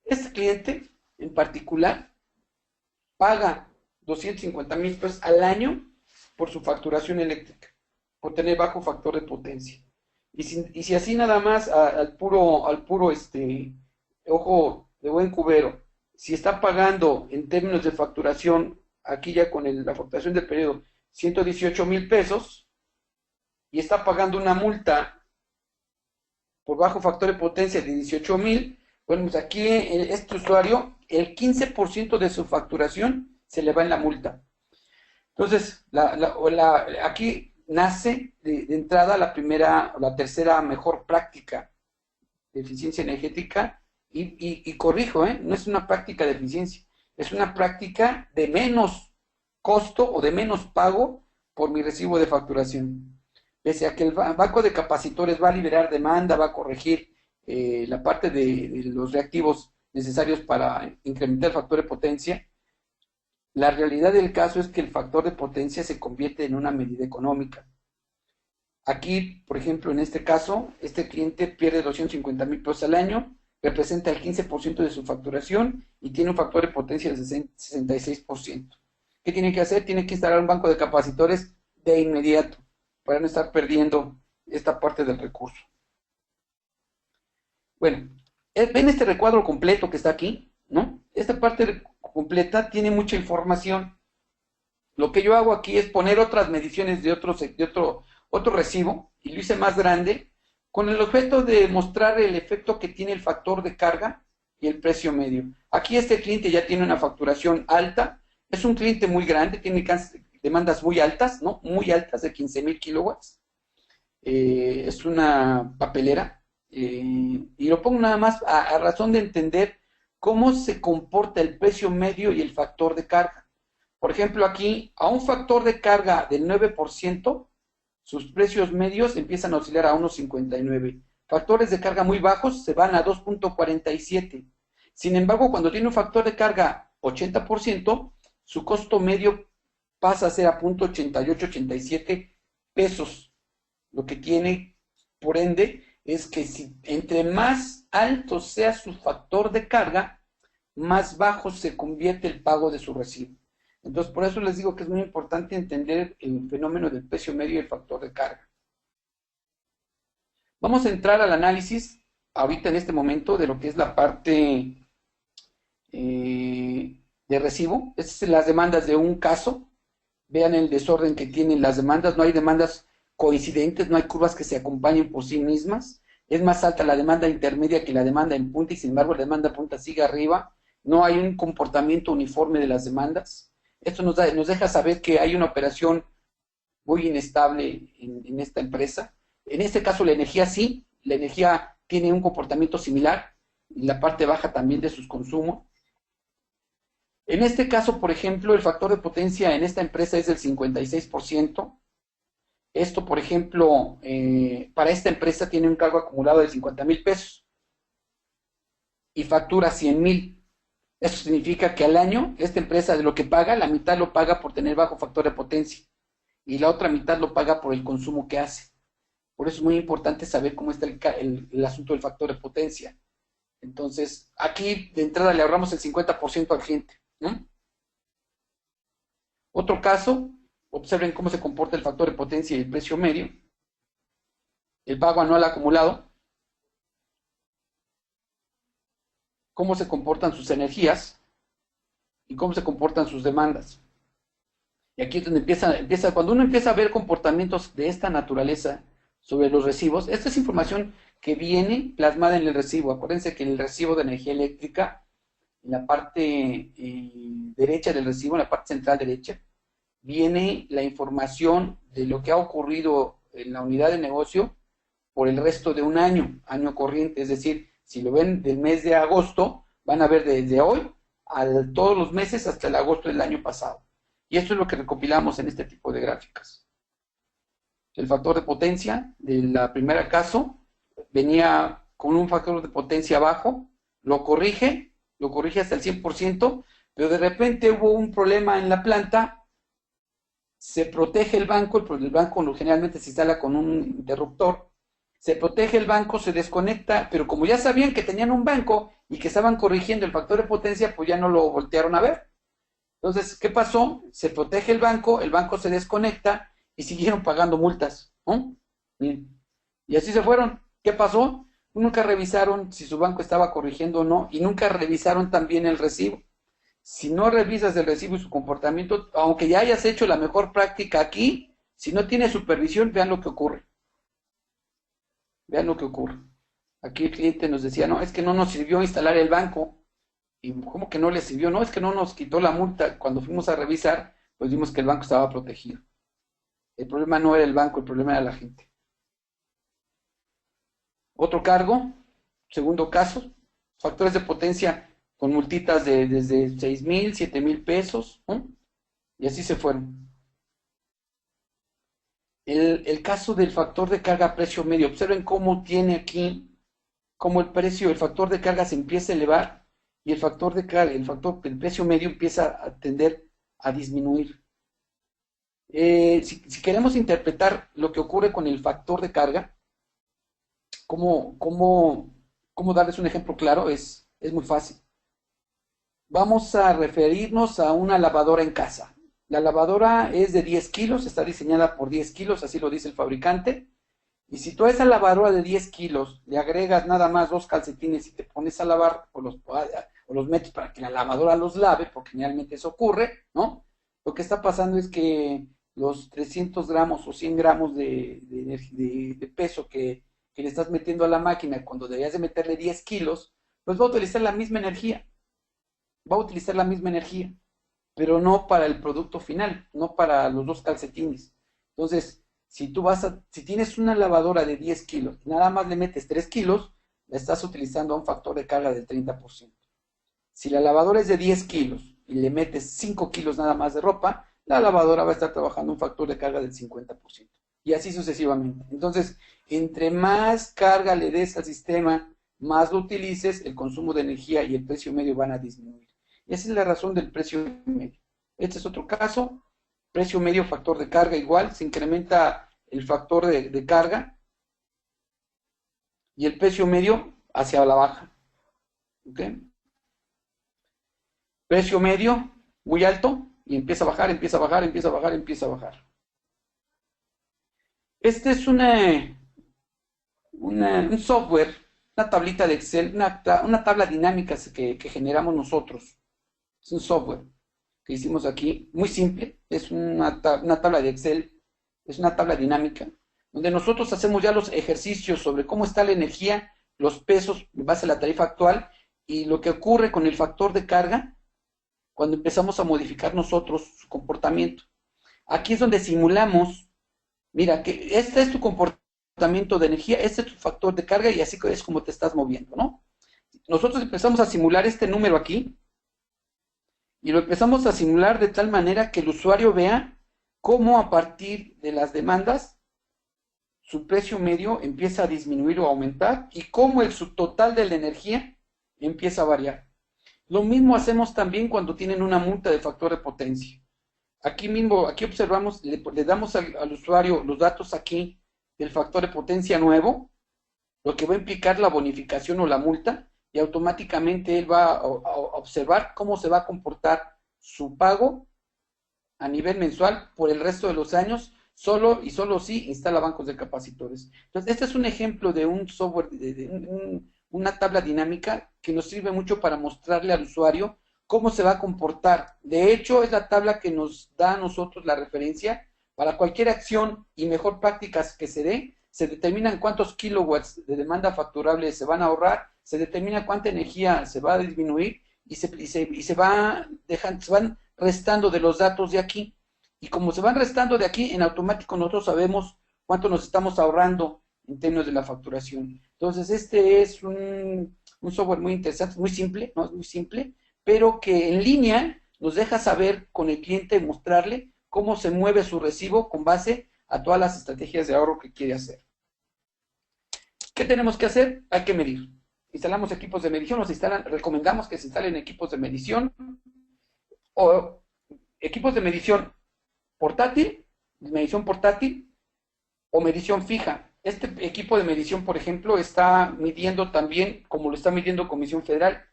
Este cliente en particular paga 250,000 pesos al año por su facturación eléctrica, por tener bajo factor de potencia. Y si así nada más al puro ojo de buen cubero, si está pagando en términos de facturación, aquí ya con la facturación del periodo, 118,000 pesos, y está pagando una multa por bajo factor de potencia de 18,000, bueno, pues aquí este usuario, el 15% de su facturación se le va en la multa. Entonces, aquí nace de entrada la primera o la tercera mejor práctica de eficiencia energética y corrijo, no es una práctica de eficiencia, es una práctica de menos costo o de menos pago por mi recibo de facturación. Pese a que el banco de capacitores va a liberar demanda, va a corregir la parte de los reactivos necesarios para incrementar el factor de potencia, la realidad del caso es que el factor de potencia se convierte en una medida económica. Aquí, por ejemplo, en este caso, este cliente pierde 250,000 pesos al año, representa el 15% de su facturación y tiene un factor de potencia del 66%. ¿Qué tiene que hacer? Tiene que instalar un banco de capacitores de inmediato para no estar perdiendo esta parte del recurso. Bueno, ven este recuadro completo que está aquí, ¿no? Esta parte completa tiene mucha información. Lo que yo hago aquí es poner otras mediciones de otro recibo, y lo hice más grande, con el objeto de mostrar el efecto que tiene el factor de carga y el precio medio. Aquí este cliente ya tiene una facturación alta, es un cliente muy grande, tiene demandas muy altas, ¿no? Muy altas, de 15,000 kilowatts. Es una papelera, y lo pongo nada más a razón de entender cómo se comporta el precio medio y el factor de carga. Por ejemplo, aquí, a un factor de carga del 9%, sus precios medios empiezan a oscilar a 1.59. Factores de carga muy bajos se van a 2.47. Sin embargo, cuando tiene un factor de carga 80%, su costo medio pasa a ser a 0.8887 pesos. Lo que tiene, por ende, es que si entre más alto sea su factor de carga, más bajo se convierte el pago de su recibo. Entonces, por eso les digo que es muy importante entender el fenómeno del precio medio y el factor de carga. Vamos a entrar al análisis, ahorita en este momento, de lo que es la parte de recibo. Estas son las demandas de un caso. Vean el desorden que tienen las demandas. No hay demandas coincidentes, no hay curvas que se acompañen por sí mismas. Es más alta la demanda intermedia que la demanda en punta, y sin embargo la demanda en punta sigue arriba. No hay un comportamiento uniforme de las demandas. Esto nos deja saber que hay una operación muy inestable en esta empresa. En este caso la energía sí, la energía tiene un comportamiento similar, y la parte baja también de sus consumos. En este caso, por ejemplo, el factor de potencia en esta empresa es del 56%. Esto, por ejemplo, para esta empresa tiene un cargo acumulado de 50,000 pesos y factura 100,000. Eso significa que al año esta empresa, de lo que paga, la mitad lo paga por tener bajo factor de potencia y la otra mitad lo paga por el consumo que hace. Por eso es muy importante saber cómo está el asunto del factor de potencia. Entonces, aquí de entrada le ahorramos el 50% al cliente, ¿no? Otro caso, observen cómo se comporta el factor de potencia y el precio medio. El pago anual acumulado. Cómo se comportan sus energías y cómo se comportan sus demandas. Y aquí es donde empieza, cuando uno empieza a ver comportamientos de esta naturaleza sobre los recibos, esta es información que viene plasmada en el recibo. Acuérdense que en el recibo de energía eléctrica, en la parte derecha del recibo, en la parte central derecha, viene la información de lo que ha ocurrido en la unidad de negocio por el resto de un año corriente, es decir, si lo ven del mes de agosto, van a ver desde hoy a todos los meses hasta el agosto del año pasado. Y esto es lo que recopilamos en este tipo de gráficas. El factor de potencia de la primera caso venía con un factor de potencia bajo, lo corrige hasta el 100%, pero de repente hubo un problema en la planta, se protege el banco generalmente se instala con un interruptor, se protege el banco, se desconecta, pero como ya sabían que tenían un banco y que estaban corrigiendo el factor de potencia, pues ya no lo voltearon a ver. Entonces, ¿qué pasó? Se protege el banco se desconecta y siguieron pagando multas, ¿no? Y así se fueron. ¿Qué pasó? Nunca revisaron si su banco estaba corrigiendo o no, y nunca revisaron también el recibo. Si no revisas el recibo y su comportamiento, aunque ya hayas hecho la mejor práctica aquí, si no tienes supervisión, vean lo que ocurre. Vean lo que ocurre. Aquí el cliente nos decía, no, es que no nos sirvió instalar el banco. ¿Y cómo que no le sirvió? No, es que no nos quitó la multa. Cuando fuimos a revisar, pues vimos que el banco estaba protegido. El problema no era el banco, el problema era la gente. Otro cargo, segundo caso, factores de potencia con multitas de desde 6,000, 7,000 pesos, ¿no? Y así se fueron. El caso del factor de carga precio medio, observen cómo tiene aquí, cómo el precio, el factor de carga se empieza a elevar y el factor de carga, el precio medio empieza a tender a disminuir. Si queremos interpretar lo que ocurre con el factor de carga, ¿cómo darles un ejemplo claro? Es muy fácil. Vamos a referirnos a una lavadora en casa. La lavadora es de 10 kilos, está diseñada por 10 kilos, así lo dice el fabricante. Y si tú a esa lavadora de 10 kilos le agregas nada más 2 calcetines y te pones a lavar o los metes para que la lavadora los lave, porque generalmente eso ocurre, ¿no? Lo que está pasando es que los 300 gramos o 100 gramos de peso que le estás metiendo a la máquina cuando deberías de meterle 10 kilos, pues va a utilizar la misma energía. Va a utilizar la misma energía, pero no para el producto final, no para los 2 calcetines. Entonces, si tienes una lavadora de 10 kilos y nada más le metes 3 kilos, la estás utilizando a un factor de carga del 30%. Si la lavadora es de 10 kilos y le metes 5 kilos nada más de ropa, la lavadora va a estar trabajando un factor de carga del 50%. Y así sucesivamente. Entonces, entre más carga le des al sistema, más lo utilices, el consumo de energía y el precio medio van a disminuir. Y esa es la razón del precio medio. Este es otro caso. Precio medio, factor de carga igual. Se incrementa el factor de carga y el precio medio hacia la baja. ¿Ok? Precio medio muy alto y empieza a bajar, empieza a bajar, empieza a bajar, empieza a bajar. Este es un software, una tablita de Excel, una tabla dinámica que generamos nosotros. Es un software que hicimos aquí, muy simple, es una tabla de Excel, es una tabla dinámica, donde nosotros hacemos ya los ejercicios sobre cómo está la energía, los pesos en base a la tarifa actual y lo que ocurre con el factor de carga cuando empezamos a modificar nosotros su comportamiento. Aquí es donde simulamos, mira, que este es tu comportamiento de energía, este es tu factor de carga y así es como te estás moviendo, ¿no? Nosotros empezamos a simular este número aquí y lo empezamos a simular de tal manera que el usuario vea cómo a partir de las demandas su precio medio empieza a disminuir o aumentar y cómo el subtotal de la energía empieza a variar. Lo mismo hacemos también cuando tienen una multa de factor de potencia. Aquí mismo, aquí observamos, le damos al usuario los datos aquí del factor de potencia nuevo, lo que va a implicar la bonificación o la multa, y automáticamente él va a observar cómo se va a comportar su pago a nivel mensual por el resto de los años, solo y solo si instala bancos de capacitores. Entonces, este es un ejemplo de un software, una tabla dinámica que nos sirve mucho para mostrarle al usuario cómo se va a comportar. De hecho, es la tabla que nos da a nosotros la referencia para cualquier acción y mejor prácticas que se dé. Se determinan cuántos kilowatts de demanda facturable se van a ahorrar, se determina cuánta energía se va a disminuir y se van restando de los datos de aquí. Y como se van restando de aquí, en automático nosotros sabemos cuánto nos estamos ahorrando en términos de la facturación. Entonces, este es un software muy interesante, muy simple, ¿no? Es muy simple, pero que en línea nos deja saber con el cliente, mostrarle cómo se mueve su recibo con base a todas las estrategias de ahorro que quiere hacer. ¿Qué tenemos que hacer? Hay que medir. Instalamos equipos de medición, recomendamos que se instalen equipos de medición o equipos de medición portátil o medición fija. Este equipo de medición, por ejemplo, está midiendo también, como lo está midiendo Comisión Federal,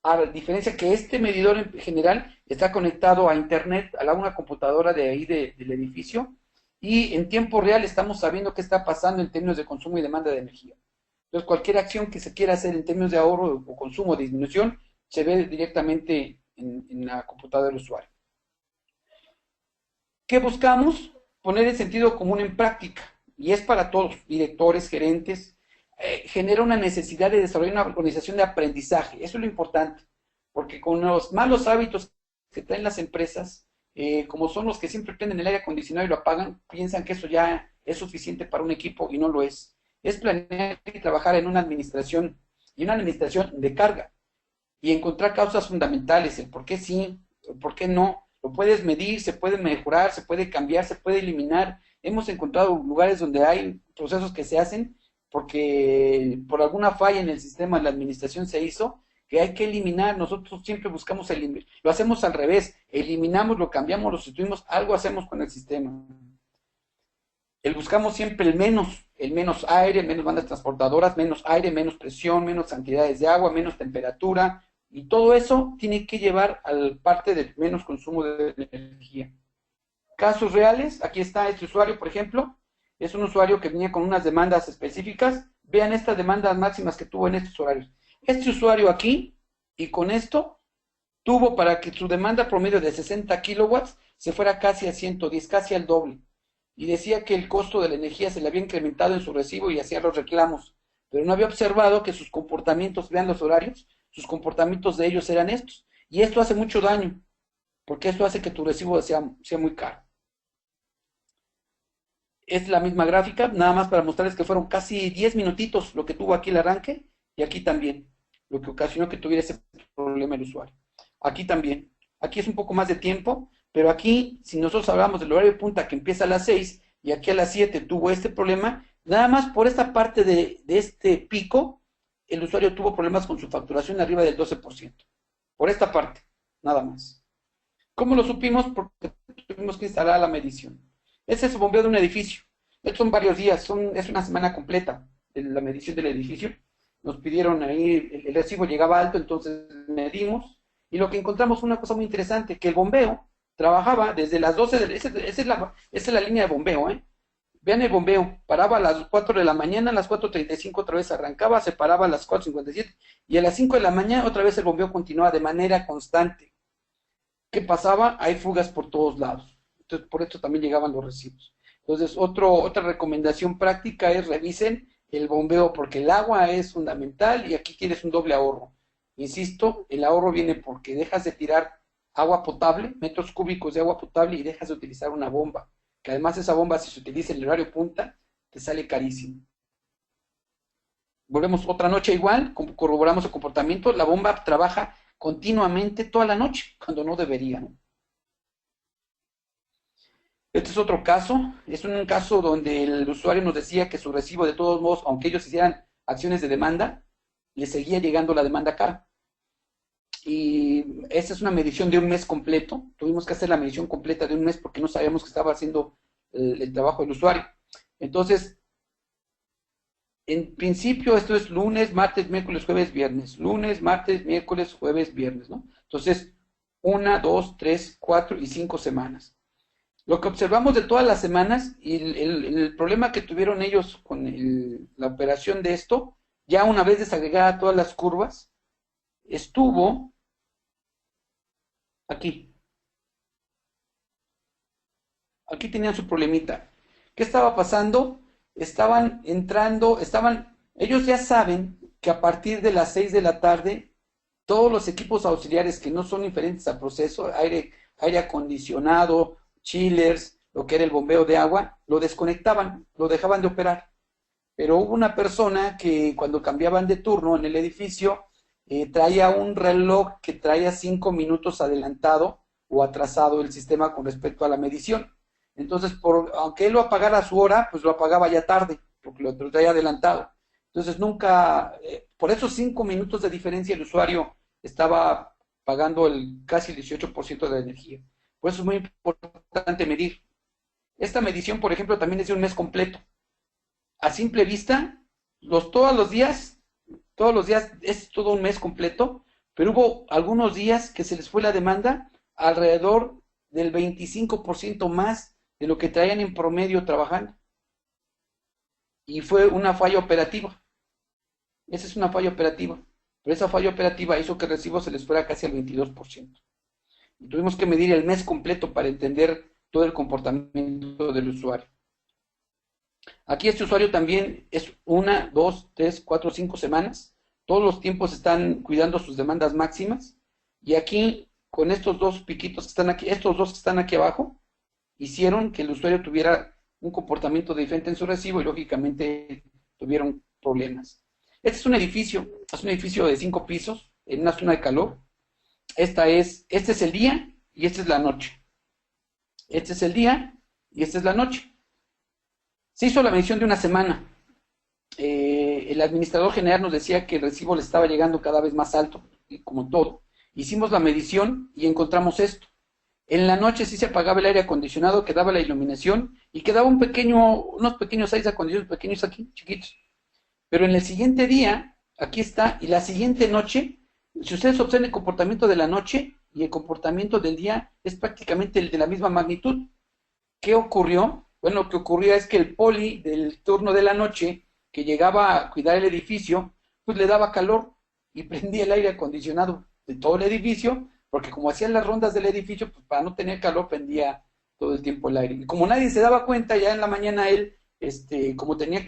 a diferencia que este medidor en general está conectado a internet, a una computadora de ahí del edificio, y en tiempo real estamos sabiendo qué está pasando en términos de consumo y demanda de energía. Entonces, cualquier acción que se quiera hacer en términos de ahorro o consumo o disminución, se ve directamente en la computadora del usuario. ¿Qué buscamos? Poner el sentido común en práctica, y es para todos, directores, gerentes. Genera una necesidad de desarrollar una organización de aprendizaje. Eso es lo importante, porque con los malos hábitos que traen las empresas, como son los que siempre prenden el aire acondicionado y lo apagan, piensan que eso ya es suficiente para un equipo y no lo es. Es planear y trabajar en una administración de carga y encontrar causas fundamentales, el por qué sí, el por qué no. Lo puedes medir, se puede mejorar, se puede cambiar, se puede eliminar. Hemos encontrado lugares donde hay procesos que se hacen porque por alguna falla en el sistema de la administración se hizo, que hay que eliminar. Nosotros siempre buscamos eliminar, lo hacemos al revés, eliminamos, lo cambiamos, lo sustituimos, algo hacemos con el sistema. Buscamos siempre el menos aire, menos bandas transportadoras, menos aire, menos presión, menos cantidades de agua, menos temperatura, y todo eso tiene que llevar al parte de menos consumo de energía. Casos reales, aquí está este usuario, por ejemplo, es un usuario que venía con unas demandas específicas. Vean estas demandas máximas que tuvo en estos horarios. Este usuario aquí, y con esto, tuvo para que su demanda promedio de 60 kilowatts se fuera casi a 110, casi al doble. Y decía que el costo de la energía se le había incrementado en su recibo y hacía los reclamos. Pero no había observado que sus comportamientos, vean los horarios, sus comportamientos de ellos eran estos. Y esto hace mucho daño, porque esto hace que tu recibo sea muy caro. Es la misma gráfica, nada más para mostrarles que fueron casi 10 minutitos lo que tuvo aquí el arranque, y aquí también, lo que ocasionó que tuviera ese problema el usuario. Aquí también, aquí es un poco más de tiempo, pero aquí, si nosotros hablamos del horario de punta que empieza a las 6, y aquí a las 7 tuvo este problema, nada más por esta parte de este pico, el usuario tuvo problemas con su facturación arriba del 12%. Por esta parte, nada más. ¿Cómo lo supimos? Porque tuvimos que instalar la medición. Ese es el bombeo de un edificio. Estos son varios días, es una semana completa de la medición del edificio. Nos pidieron ahí, el recibo llegaba alto, entonces medimos. Y lo que encontramos fue una cosa muy interesante, que el bombeo trabajaba desde las 12, esa es la línea de bombeo, ¿eh? Vean el bombeo, paraba a las 4 de la mañana, a las 4:35 otra vez arrancaba, se paraba a las 4:57 y a las 5 de la mañana otra vez el bombeo continuaba de manera constante. ¿Qué pasaba? Hay fugas por todos lados. Entonces, por esto también llegaban los recibos. Entonces, otra recomendación práctica es revisen el bombeo porque el agua es fundamental y aquí tienes un doble ahorro. Insisto, el ahorro viene porque dejas de tirar agua potable, metros cúbicos de agua potable y dejas de utilizar una bomba. Que además esa bomba, si se utiliza en el horario punta, te sale carísimo. Volvemos otra noche igual, corroboramos el comportamiento, la bomba trabaja continuamente toda la noche, cuando no debería, ¿no? Este es otro caso, es un caso donde el usuario nos decía que su recibo de todos modos, aunque ellos hicieran acciones de demanda, le seguía llegando la demanda cara. Y esta es una medición de un mes completo, tuvimos que hacer la medición completa de un mes porque no sabíamos que estaba haciendo el trabajo del usuario. Entonces, en principio esto es lunes, martes, miércoles, jueves, viernes. Lunes, martes, miércoles, jueves, viernes, ¿no? Entonces, 1, 2, 3, 4 y 5 semanas. Lo que observamos de todas las semanas y el problema que tuvieron ellos con la operación de esto, ya una vez desagregada todas las curvas, estuvo aquí. Aquí tenían su problemita. ¿Qué estaba pasando? Estaban entrando, ellos ya saben que a partir de las 6 de la tarde, todos los equipos auxiliares que no son diferentes al proceso, aire acondicionado, chillers, lo que era el bombeo de agua, lo desconectaban, lo dejaban de operar. Pero hubo una persona que cuando cambiaban de turno en el edificio, traía un reloj que traía 5 minutos adelantado o atrasado el sistema con respecto a la medición. Entonces, aunque él lo apagara a su hora, pues lo apagaba ya tarde, porque lo traía adelantado. Entonces, nunca, por esos 5 minutos de diferencia, el usuario estaba pagando casi el 18% de la energía. Por eso es muy importante medir. Esta medición, por ejemplo, también es de un mes completo. A simple vista, todos los días es todo un mes completo, pero hubo algunos días que se les fue la demanda alrededor del 25% más de lo que traían en promedio trabajando. Y fue una falla operativa. Esa es una falla operativa. Pero esa falla operativa hizo que el recibo se les fuera casi al 22%. Y tuvimos que medir el mes completo para entender todo el comportamiento del usuario. Aquí este usuario también es 1, 2, 3, 4, 5 semanas. Todos los tiempos están cuidando sus demandas máximas. Y aquí con estos dos piquitos que están aquí, estos dos que están aquí abajo, hicieron que el usuario tuviera un comportamiento diferente en su recibo y lógicamente tuvieron problemas. Este es un edificio de 5 pisos en una zona de calor. Este es el día y esta es la noche. Este es el día y esta es la noche. Se hizo la medición de una semana. El administrador general nos decía que el recibo le estaba llegando cada vez más alto, como todo. Hicimos la medición y encontramos esto. En la noche sí se apagaba el aire acondicionado, quedaba la iluminación y quedaba unos pequeños aires acondicionados pequeños aquí, chiquitos. Pero en el siguiente día, aquí está, y la siguiente noche, si ustedes observan el comportamiento de la noche y el comportamiento del día, es prácticamente el de la misma magnitud. ¿Qué ocurrió? Bueno, lo que ocurría es que el poli del turno de la noche, que llegaba a cuidar el edificio, pues le daba calor y prendía el aire acondicionado de todo el edificio, porque como hacían las rondas del edificio, pues para no tener calor prendía todo el tiempo el aire. Y como nadie se daba cuenta, ya en la mañana él, como tenía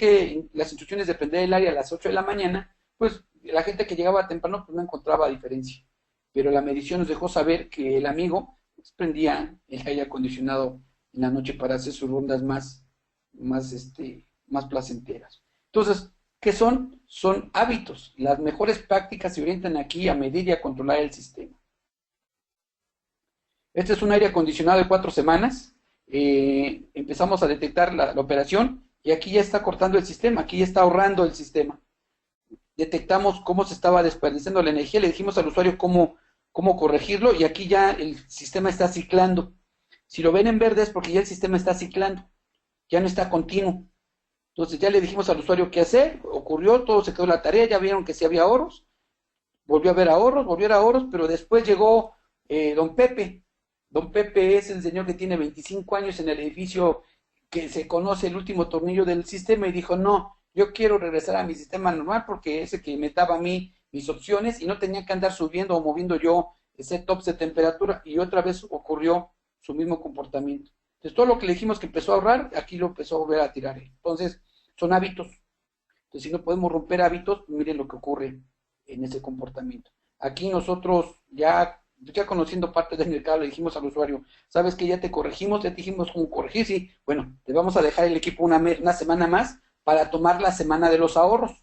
las instrucciones de prender el aire a las 8 de la mañana, pues la gente que llegaba temprano pues no encontraba diferencia. Pero la medición nos dejó saber que el amigo pues, prendía el aire acondicionado en la noche para hacer sus rondas más placenteras. Entonces, ¿qué son? Son hábitos. Las mejores prácticas se orientan aquí a medir y a controlar el sistema. Este es un aire acondicionado de 4 semanas. Empezamos a detectar la operación y aquí ya está cortando el sistema, aquí ya está ahorrando el sistema. Detectamos cómo se estaba desperdiciando la energía, le dijimos al usuario cómo corregirlo y aquí ya el sistema está ciclando. Si lo ven en verde es porque ya el sistema está ciclando, ya no está continuo. Entonces ya le dijimos al usuario qué hacer, ocurrió, todo se quedó en la tarea, ya vieron que sí había ahorros, volvió a haber ahorros, pero después llegó don Pepe. Don Pepe es el señor que tiene 25 años en el edificio que se conoce el último tornillo del sistema y dijo, no, yo quiero regresar a mi sistema normal porque ese que me daba a mí mis opciones y no tenía que andar subiendo o moviendo yo setups de temperatura y otra vez ocurrió su mismo comportamiento. Entonces todo lo que le dijimos que empezó a ahorrar, aquí lo empezó a volver a tirar. Entonces son hábitos. Entonces si no podemos romper hábitos, miren lo que ocurre en ese comportamiento. Aquí nosotros ya conociendo parte del mercado, le dijimos al usuario, sabes que ya te corregimos, ya te dijimos cómo corregir, sí, bueno, te vamos a dejar el equipo una semana más para tomar la semana de los ahorros.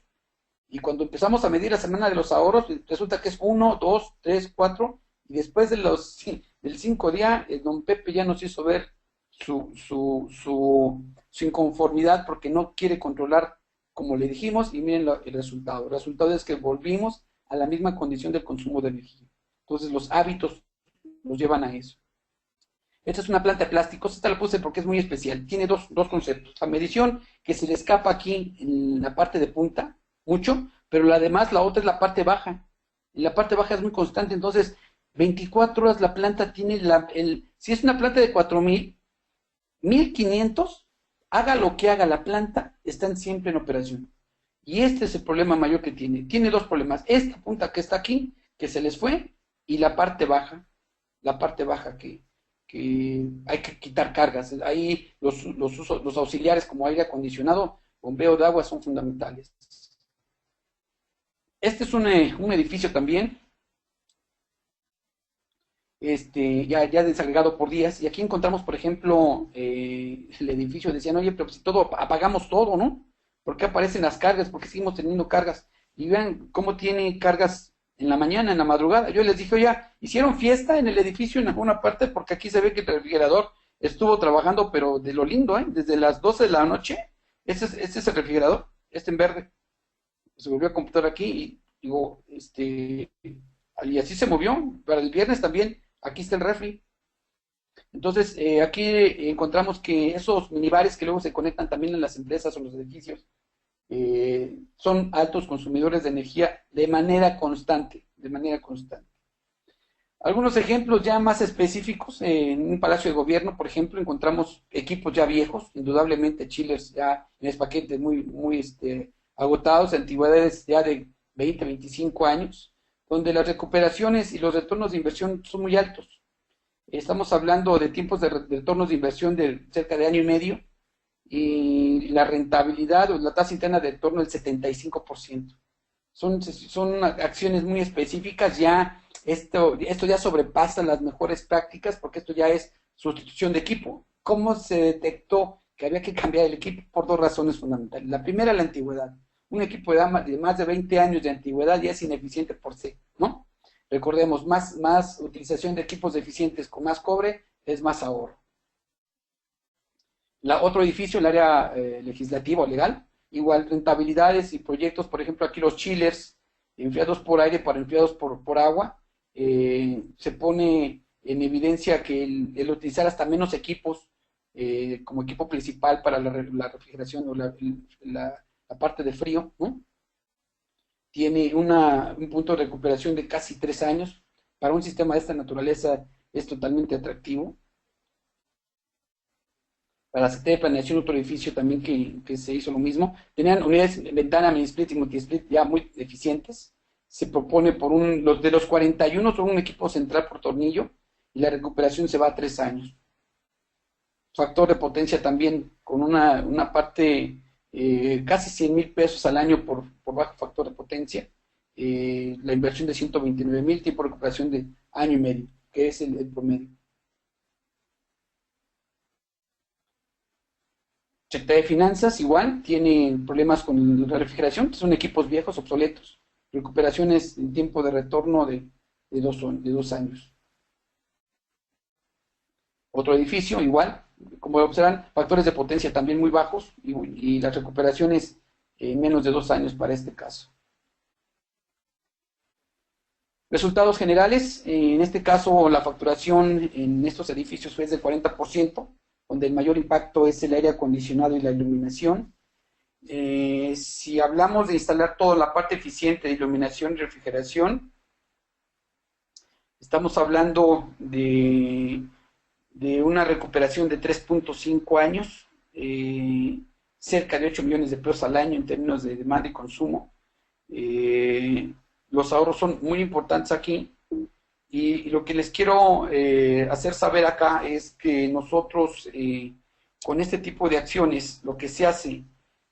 Y cuando empezamos a medir la semana de los ahorros, resulta que es 1, 2, 3, 4, y después del 5 día, don Pepe ya nos hizo ver su inconformidad porque no quiere controlar como le dijimos, y miren el resultado. El resultado es que volvimos a la misma condición del consumo de energía. Entonces los hábitos nos llevan a eso. Esta es una planta de plásticos, esta la puse porque es muy especial. Tiene dos conceptos. La medición que se le escapa aquí en la parte de punta, mucho, pero además la otra es la parte baja. Y la parte baja es muy constante, entonces 24 horas la planta tiene si es una planta de 4000, 1500, haga lo que haga la planta, están siempre en operación. Y este es el problema mayor que tiene. Tiene dos problemas. Esta punta que está aquí, que se les fue, y la parte baja que hay que quitar cargas. Ahí los auxiliares como aire acondicionado, bombeo de agua son fundamentales. Este es un edificio también, ya desagregado por días, y aquí encontramos, por ejemplo, el edificio, decían, oye, pero si apagamos todo, ¿no? ¿Por qué aparecen las cargas? ¿Por qué seguimos teniendo cargas? Y vean cómo tiene cargas en la mañana, en la madrugada. Yo les dije, oye, hicieron fiesta en el edificio en alguna parte, porque aquí se ve que el refrigerador estuvo trabajando, pero de lo lindo, desde las 12 de la noche, este es el refrigerador, en verde. Se volvió a computar aquí y digo, y así se movió. Para el viernes también, aquí está el refri. Entonces, aquí encontramos que esos minibares que luego se conectan también en las empresas o los edificios, son altos consumidores de energía de manera constante. Algunos ejemplos ya más específicos, en un palacio de gobierno, por ejemplo, encontramos equipos ya viejos, indudablemente chillers ya en paquetes muy agotados, antigüedades ya de 20, 25 años, donde las recuperaciones y los retornos de inversión son muy altos. Estamos hablando de tiempos de retornos de inversión de cerca de año y medio, y la rentabilidad o la tasa interna de retorno del 75%. Son acciones muy específicas ya Esto ya sobrepasa las mejores prácticas porque esto ya es sustitución de equipo. ¿Cómo se detectó que había que cambiar el equipo? Por dos razones fundamentales. La primera, la antigüedad. Un equipo de más de 20 años de antigüedad ya es ineficiente por sí, ¿no? Recordemos, más utilización de equipos deficientes con más cobre es más ahorro. Otro edificio, el área legislativa o legal, igual rentabilidades y proyectos, por ejemplo, aquí los chillers, enfriados por aire para enfriados por agua, se pone en evidencia que el utilizar hasta menos equipos como equipo principal para la refrigeración o la parte de frío, ¿no? Tiene un punto de recuperación de casi 3 años. Para un sistema de esta naturaleza es totalmente atractivo. Para la Secretaría de Planeación, otro edificio también que se hizo lo mismo. Tenían unidades ventana, mini-split y multi-split ya muy eficientes. Se propone de los 41 son un equipo central por tornillo y la recuperación se va a 3 años. Factor de potencia también con una parte casi 100,000 pesos al año por bajo factor de potencia. La inversión de 129,000, tiempo de recuperación de año y medio, que es el promedio. Secretaría de Finanzas igual, tiene problemas con la refrigeración, son equipos viejos, obsoletos. Recuperaciones en tiempo de retorno de 2 años. Otro edificio igual, como observan, factores de potencia también muy bajos y las recuperaciones en menos de 2 años para este caso. Resultados generales, en este caso la facturación en estos edificios fue del 40%, donde el mayor impacto es el aire acondicionado y la iluminación. Si hablamos de instalar toda la parte eficiente de iluminación y refrigeración, estamos hablando de una recuperación de 3.5 años, cerca de 8 millones de pesos al año en términos de demanda y consumo. Los ahorros son muy importantes aquí y lo que les quiero hacer saber acá es que nosotros con este tipo de acciones lo que se hace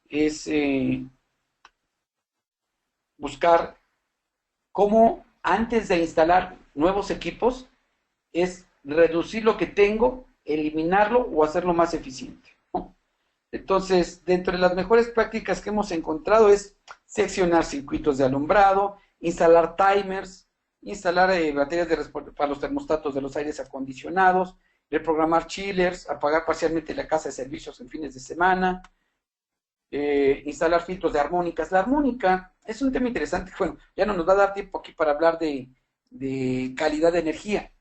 es buscar cómo antes de instalar nuevos equipos es reducir lo que tengo, eliminarlo o hacerlo más eficiente, ¿no? Entonces, dentro de las mejores prácticas que hemos encontrado es seccionar circuitos de alumbrado, instalar timers, instalar baterías para los termostatos de los aires acondicionados, reprogramar chillers, apagar parcialmente la casa de servicios en fines de semana, instalar filtros de armónicas. La armónica es un tema interesante. Bueno, ya no nos va a dar tiempo aquí para hablar de calidad de energía,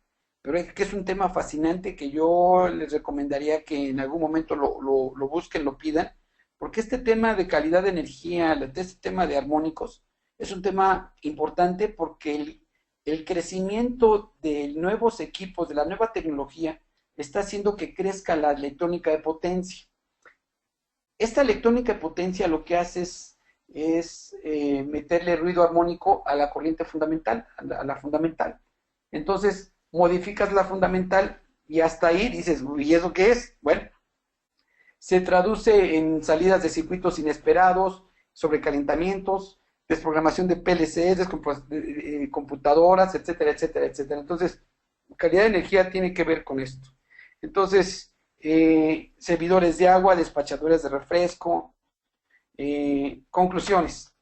pero es que es un tema fascinante que yo les recomendaría que en algún momento lo busquen, lo pidan, porque este tema de calidad de energía, este tema de armónicos, es un tema importante porque el crecimiento de nuevos equipos, de la nueva tecnología, está haciendo que crezca la electrónica de potencia. Esta electrónica de potencia lo que hace es meterle ruido armónico a la corriente fundamental, a la fundamental. Entonces, modificas la fundamental y hasta ahí dices, ¿y eso qué es? Bueno, se traduce en salidas de circuitos inesperados, sobrecalentamientos, desprogramación de PLCs, computadoras, etcétera, etcétera, etcétera. Entonces, calidad de energía tiene que ver con esto. Entonces, servidores de agua, despachadores de refresco. Conclusiones.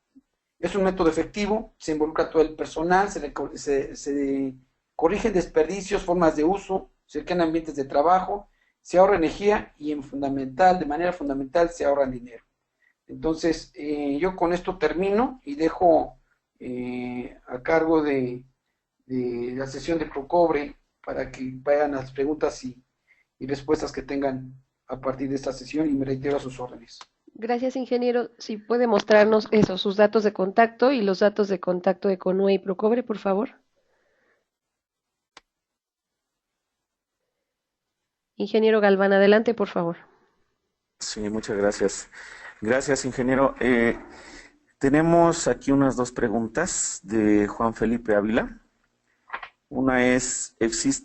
Es un método efectivo, se involucra todo el personal, se corrigen desperdicios, formas de uso, se crean ambientes de trabajo, se ahorra energía y de manera fundamental se ahorra dinero. Entonces, yo con esto termino y dejo a cargo de la sesión de Procobre para que vayan las preguntas y respuestas que tengan a partir de esta sesión y me reitero a sus órdenes. Gracias, ingeniero. Si puede mostrarnos eso, sus datos de contacto y los datos de contacto de Conue y Procobre, por favor. Ingeniero Galván, adelante, por favor. Sí, muchas gracias. Gracias, ingeniero. Tenemos aquí unas 2 preguntas de Juan Felipe Ávila. Una es,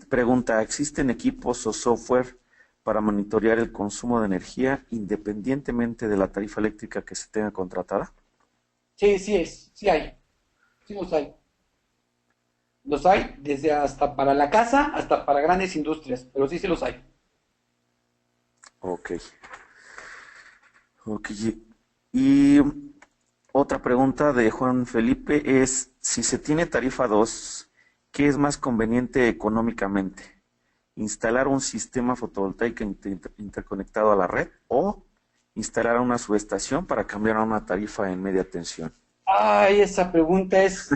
pregunta, ¿existen equipos o software para monitorear el consumo de energía independientemente de la tarifa eléctrica que se tenga contratada? Sí hay. Sí los hay. Los hay desde hasta para la casa hasta para grandes industrias, pero sí los hay. Ok. Ok. Y otra pregunta de Juan Felipe es, si se tiene tarifa 2, ¿qué es más conveniente económicamente? ¿Instalar un sistema fotovoltaico interconectado a la red o instalar una subestación para cambiar a una tarifa en media tensión? Ay, esa pregunta es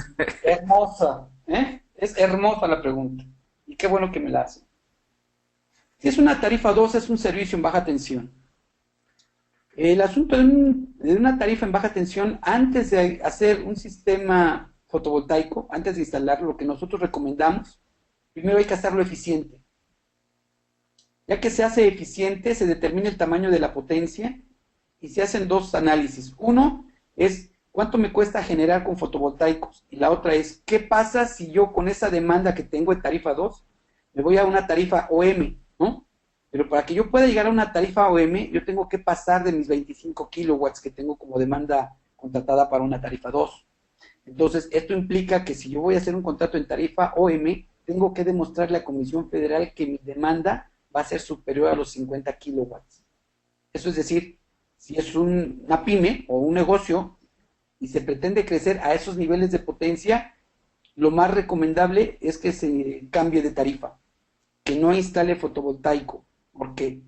hermosa, ¿eh? Es hermosa la pregunta. Y qué bueno que me la hace. Si es una tarifa 2, es un servicio en baja tensión. El asunto de una tarifa en baja tensión, antes de hacer un sistema fotovoltaico, antes de instalarlo, lo que nosotros recomendamos, primero hay que hacerlo eficiente. Ya que se hace eficiente, se determina el tamaño de la potencia y se hacen dos análisis. Uno es cuánto me cuesta generar con fotovoltaicos y la otra es qué pasa si yo con esa demanda que tengo de tarifa 2 me voy a una tarifa OM, ¿no? Pero para que yo pueda llegar a una tarifa OM, yo tengo que pasar de mis 25 kilowatts que tengo como demanda contratada para una tarifa 2. Entonces, esto implica que si yo voy a hacer un contrato en tarifa OM, tengo que demostrarle a la Comisión Federal que mi demanda va a ser superior a los 50 kilowatts. Eso es decir, si es una pyme o un negocio y se pretende crecer a esos niveles de potencia, lo más recomendable es que se cambie de tarifa, que no instale fotovoltaico. ¿Por qué?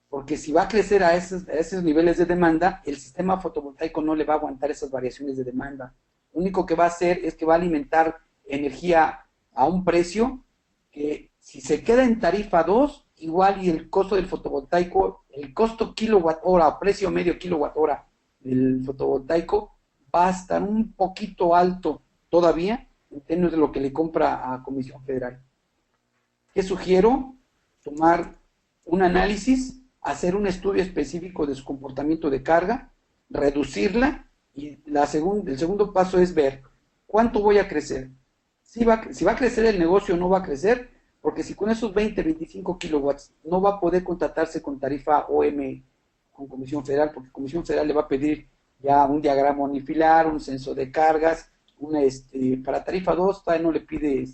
Porque si va a crecer a esos niveles de demanda, el sistema fotovoltaico no le va a aguantar esas variaciones de demanda. Lo único que va a hacer es que va a alimentar energía a un precio que si se queda en tarifa 2, igual y el costo del fotovoltaico, el costo kilowatt hora, precio medio kilowatt hora del fotovoltaico va a estar un poquito alto todavía en términos de lo que le compra a Comisión Federal. ¿Qué sugiero? Tomar un análisis, hacer un estudio específico de su comportamiento de carga, reducirla y el segundo paso es ver cuánto voy a crecer. Si va a crecer el negocio o no va a crecer, porque si con esos 20, 25 kilowatts no va a poder contratarse con tarifa OM con Comisión Federal, porque Comisión Federal le va a pedir ya un diagrama unifilar, un censo de cargas, para tarifa 2 todavía no le pide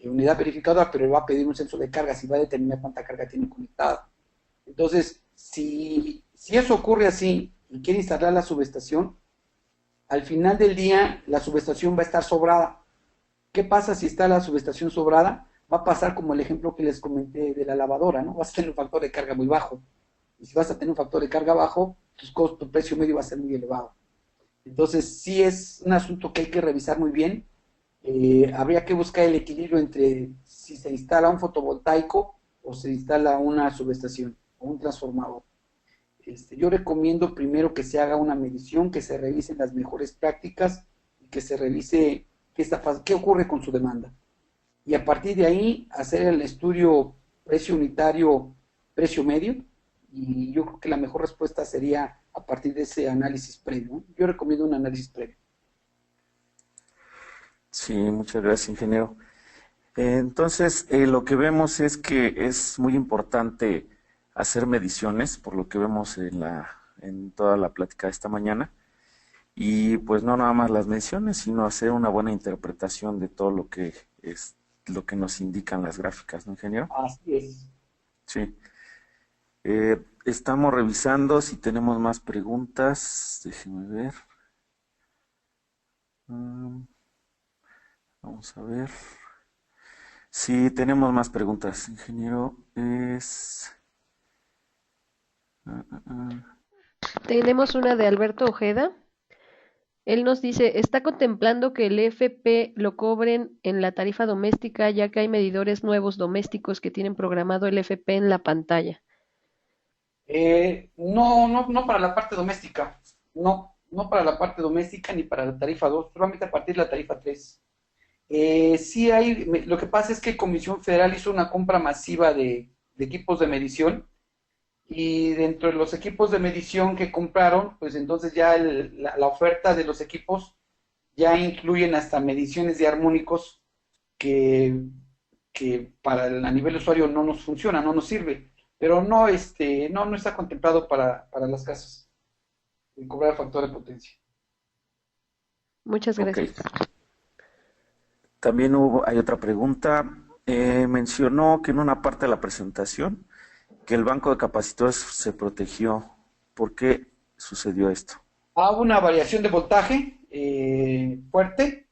unidad verificadora, pero le va a pedir un censo de cargas y va a determinar cuánta carga tiene conectada. Entonces, si eso ocurre así y quiere instalar la subestación, al final del día la subestación va a estar sobrada. ¿Qué pasa si está la subestación sobrada? Va a pasar como el ejemplo que les comenté de la lavadora, ¿no? Vas a tener un factor de carga muy bajo. Y si vas a tener un factor de carga bajo, tu precio medio va a ser muy elevado. Entonces, sí es un asunto que hay que revisar muy bien. Habría que buscar el equilibrio entre si se instala un fotovoltaico o se instala una subestación o un transformador. Yo recomiendo primero que se haga una medición, que se revisen las mejores prácticas y que se revise qué ocurre con su demanda. Y a partir de ahí hacer el estudio precio unitario, precio medio, y yo creo que la mejor respuesta sería a partir de ese análisis previo, ¿no? Yo recomiendo un análisis previo. Sí, muchas gracias, ingeniero. Entonces, lo que vemos es que es muy importante hacer mediciones, por lo que vemos en toda la plática de esta mañana, y pues no nada más las menciones, sino hacer una buena interpretación de todo lo que es lo que nos indican las gráficas, ¿no, ingeniero? Así es. Sí. Estamos revisando si tenemos más preguntas. Déjenme ver. Mm, Vamos a ver. Sí, tenemos más preguntas, ingeniero. Ah, ah, ah. Tenemos una de Alberto Ojeda. Él nos dice, ¿está contemplando que el FP lo cobren en la tarifa doméstica, ya que hay medidores nuevos domésticos que tienen programado el FP en la pantalla? No para la parte doméstica, no para la parte doméstica ni para la tarifa 2, solamente a partir de la tarifa 3. Sí lo que pasa es que Comisión Federal hizo una compra masiva de equipos de medición y dentro de los equipos de medición que compraron, pues entonces ya la oferta de los equipos ya incluyen hasta mediciones de armónicos que, que a nivel de usuario no nos funciona, no nos sirve, pero no está contemplado para las casas el cobrar factor de potencia. Muchas Ok. gracias. También hay otra pregunta. Mencionó que en una parte de la presentación que el banco de capacitores se protegió. ¿Por qué sucedió esto? Hubo una variación de voltaje fuerte.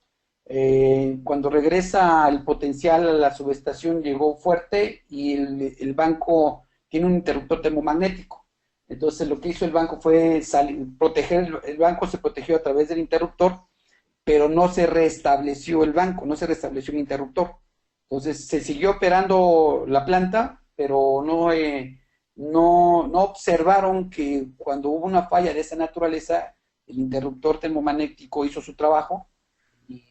Cuando regresa el potencial a la subestación llegó fuerte y el banco tiene un interruptor termomagnético. Entonces lo que hizo el banco fue proteger, el banco se protegió a través del interruptor, pero no se restableció el banco, no se restableció el interruptor. Entonces se siguió operando la planta, pero no observaron que cuando hubo una falla de esa naturaleza, el interruptor termomagnético hizo su trabajo y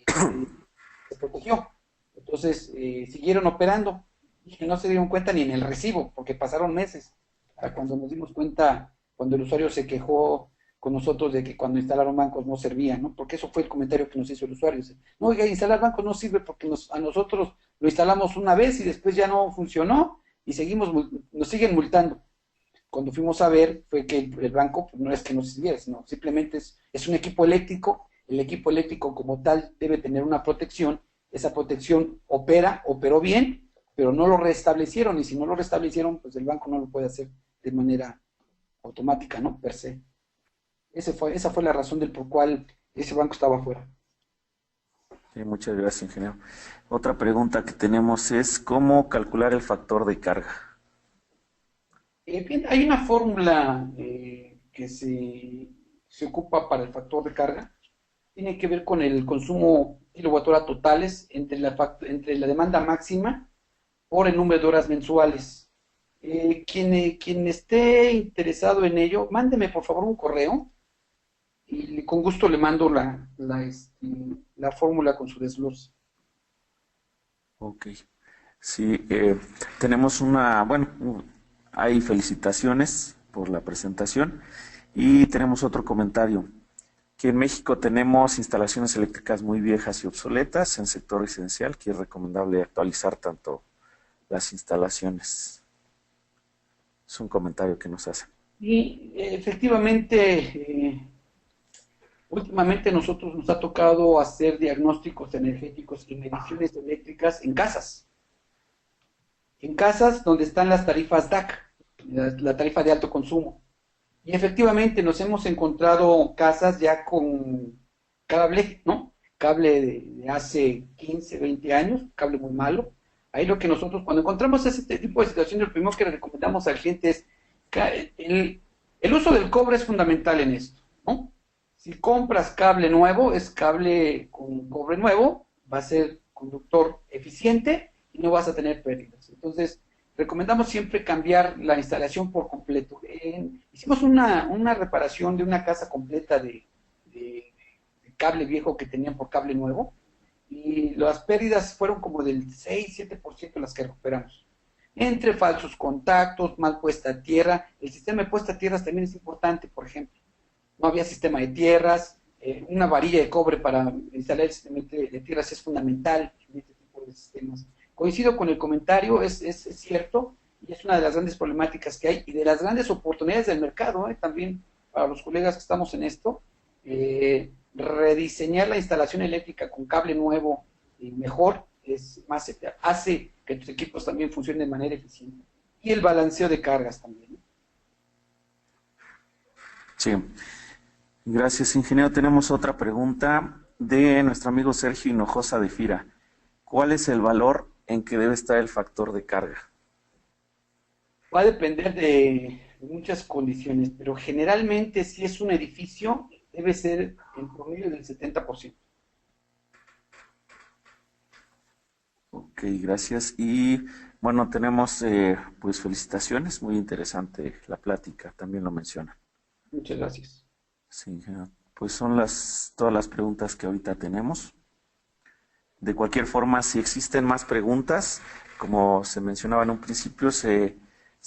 se protegió. Entonces siguieron operando y no se dieron cuenta ni en el recibo, porque pasaron meses. Cuando nos dimos cuenta, cuando el usuario se quejó con nosotros de que cuando instalaron bancos no servían, ¿no? Porque eso fue el comentario que nos hizo el usuario. No, oiga, instalar bancos no sirve porque a nosotros lo instalamos una vez y después ya no funcionó y nos siguen multando. Cuando fuimos a ver fue que el banco pues, no es que no sirviera, sino simplemente es un equipo eléctrico. El equipo eléctrico como tal debe tener una protección. Esa protección operó bien, pero no lo restablecieron y si no lo restablecieron, pues el banco no lo puede hacer de manera automática, ¿no? Per se. Esa fue la razón del por cual ese banco estaba afuera. Sí, muchas gracias, ingeniero. Otra pregunta que tenemos es ¿cómo calcular el factor de carga? Bien, hay una fórmula que se ocupa para el factor de carga. Tiene que ver con el consumo kilowatt-hora totales entre la demanda máxima por el número de horas mensuales. Quien esté interesado en ello, mándeme por favor un correo y con gusto le mando la fórmula con su desglose. Ok. Sí, tenemos hay felicitaciones por la presentación y tenemos otro comentario, que en México tenemos instalaciones eléctricas muy viejas y obsoletas en sector residencial, que es recomendable actualizar tanto las instalaciones. Es un comentario que nos hacen. Y efectivamente, últimamente nosotros nos ha tocado hacer diagnósticos energéticos y mediciones eléctricas en casas donde están las tarifas DAC, la tarifa de alto consumo. Y efectivamente nos hemos encontrado casas ya con cable, ¿no? Cable de hace 15, 20 años, cable muy malo. Ahí lo que nosotros, cuando encontramos ese tipo de situaciones, lo primero que le recomendamos al cliente es que el uso del cobre es fundamental en esto, ¿no? Si compras cable nuevo, es cable con cobre nuevo, va a ser conductor eficiente y no vas a tener pérdidas. Entonces, recomendamos siempre cambiar la instalación por completo. Hicimos una reparación de una casa completa de cable viejo que tenían por cable nuevo y las pérdidas fueron como del 6-7% las que recuperamos. Entre falsos contactos, mal puesta a tierra, el sistema de puesta a tierras también es importante, por ejemplo. No había sistema de tierras, una varilla de cobre para instalar el sistema de tierras es fundamental en este tipo de sistemas. Coincido con el comentario, es cierto, y es una de las grandes problemáticas que hay y de las grandes oportunidades del mercado, también para los colegas que estamos en esto, rediseñar la instalación eléctrica con cable nuevo y mejor hace que tus equipos también funcionen de manera eficiente. Y el balanceo de cargas también. Sí. Gracias, ingeniero. Tenemos otra pregunta de nuestro amigo Sergio Hinojosa de FIRA. ¿Cuál es el valor en que debe estar el factor de carga? Va a depender de muchas condiciones, pero generalmente si es un edificio, debe ser en promedio del 70%. Ok, gracias. Y bueno, tenemos pues felicitaciones, muy interesante la plática, también lo menciona. Muchas gracias. Sí, pues son todas las preguntas que ahorita tenemos. De cualquier forma, si existen más preguntas, como se mencionaba en un principio, se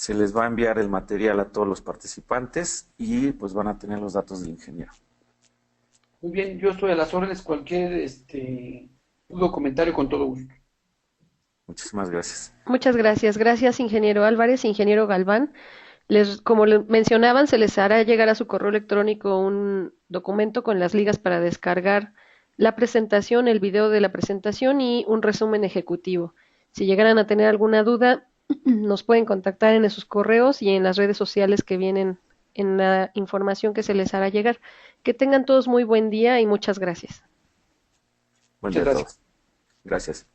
les va a enviar el material a todos los participantes y pues van a tener los datos del ingeniero. Muy bien, yo estoy a las órdenes, cualquier duda o comentario con todo gusto. Muchísimas gracias. Muchas gracias. Gracias, ingeniero Álvarez, ingeniero Galván. Como mencionaban, se les hará llegar a su correo electrónico un documento con las ligas para descargar la presentación, el video de la presentación y un resumen ejecutivo. Si llegaran a tener alguna duda, nos pueden contactar en sus correos y en las redes sociales que vienen en la información que se les hará llegar. Que tengan todos muy buen día y muchas gracias. Buen Muchas día a gracias. todos. Gracias.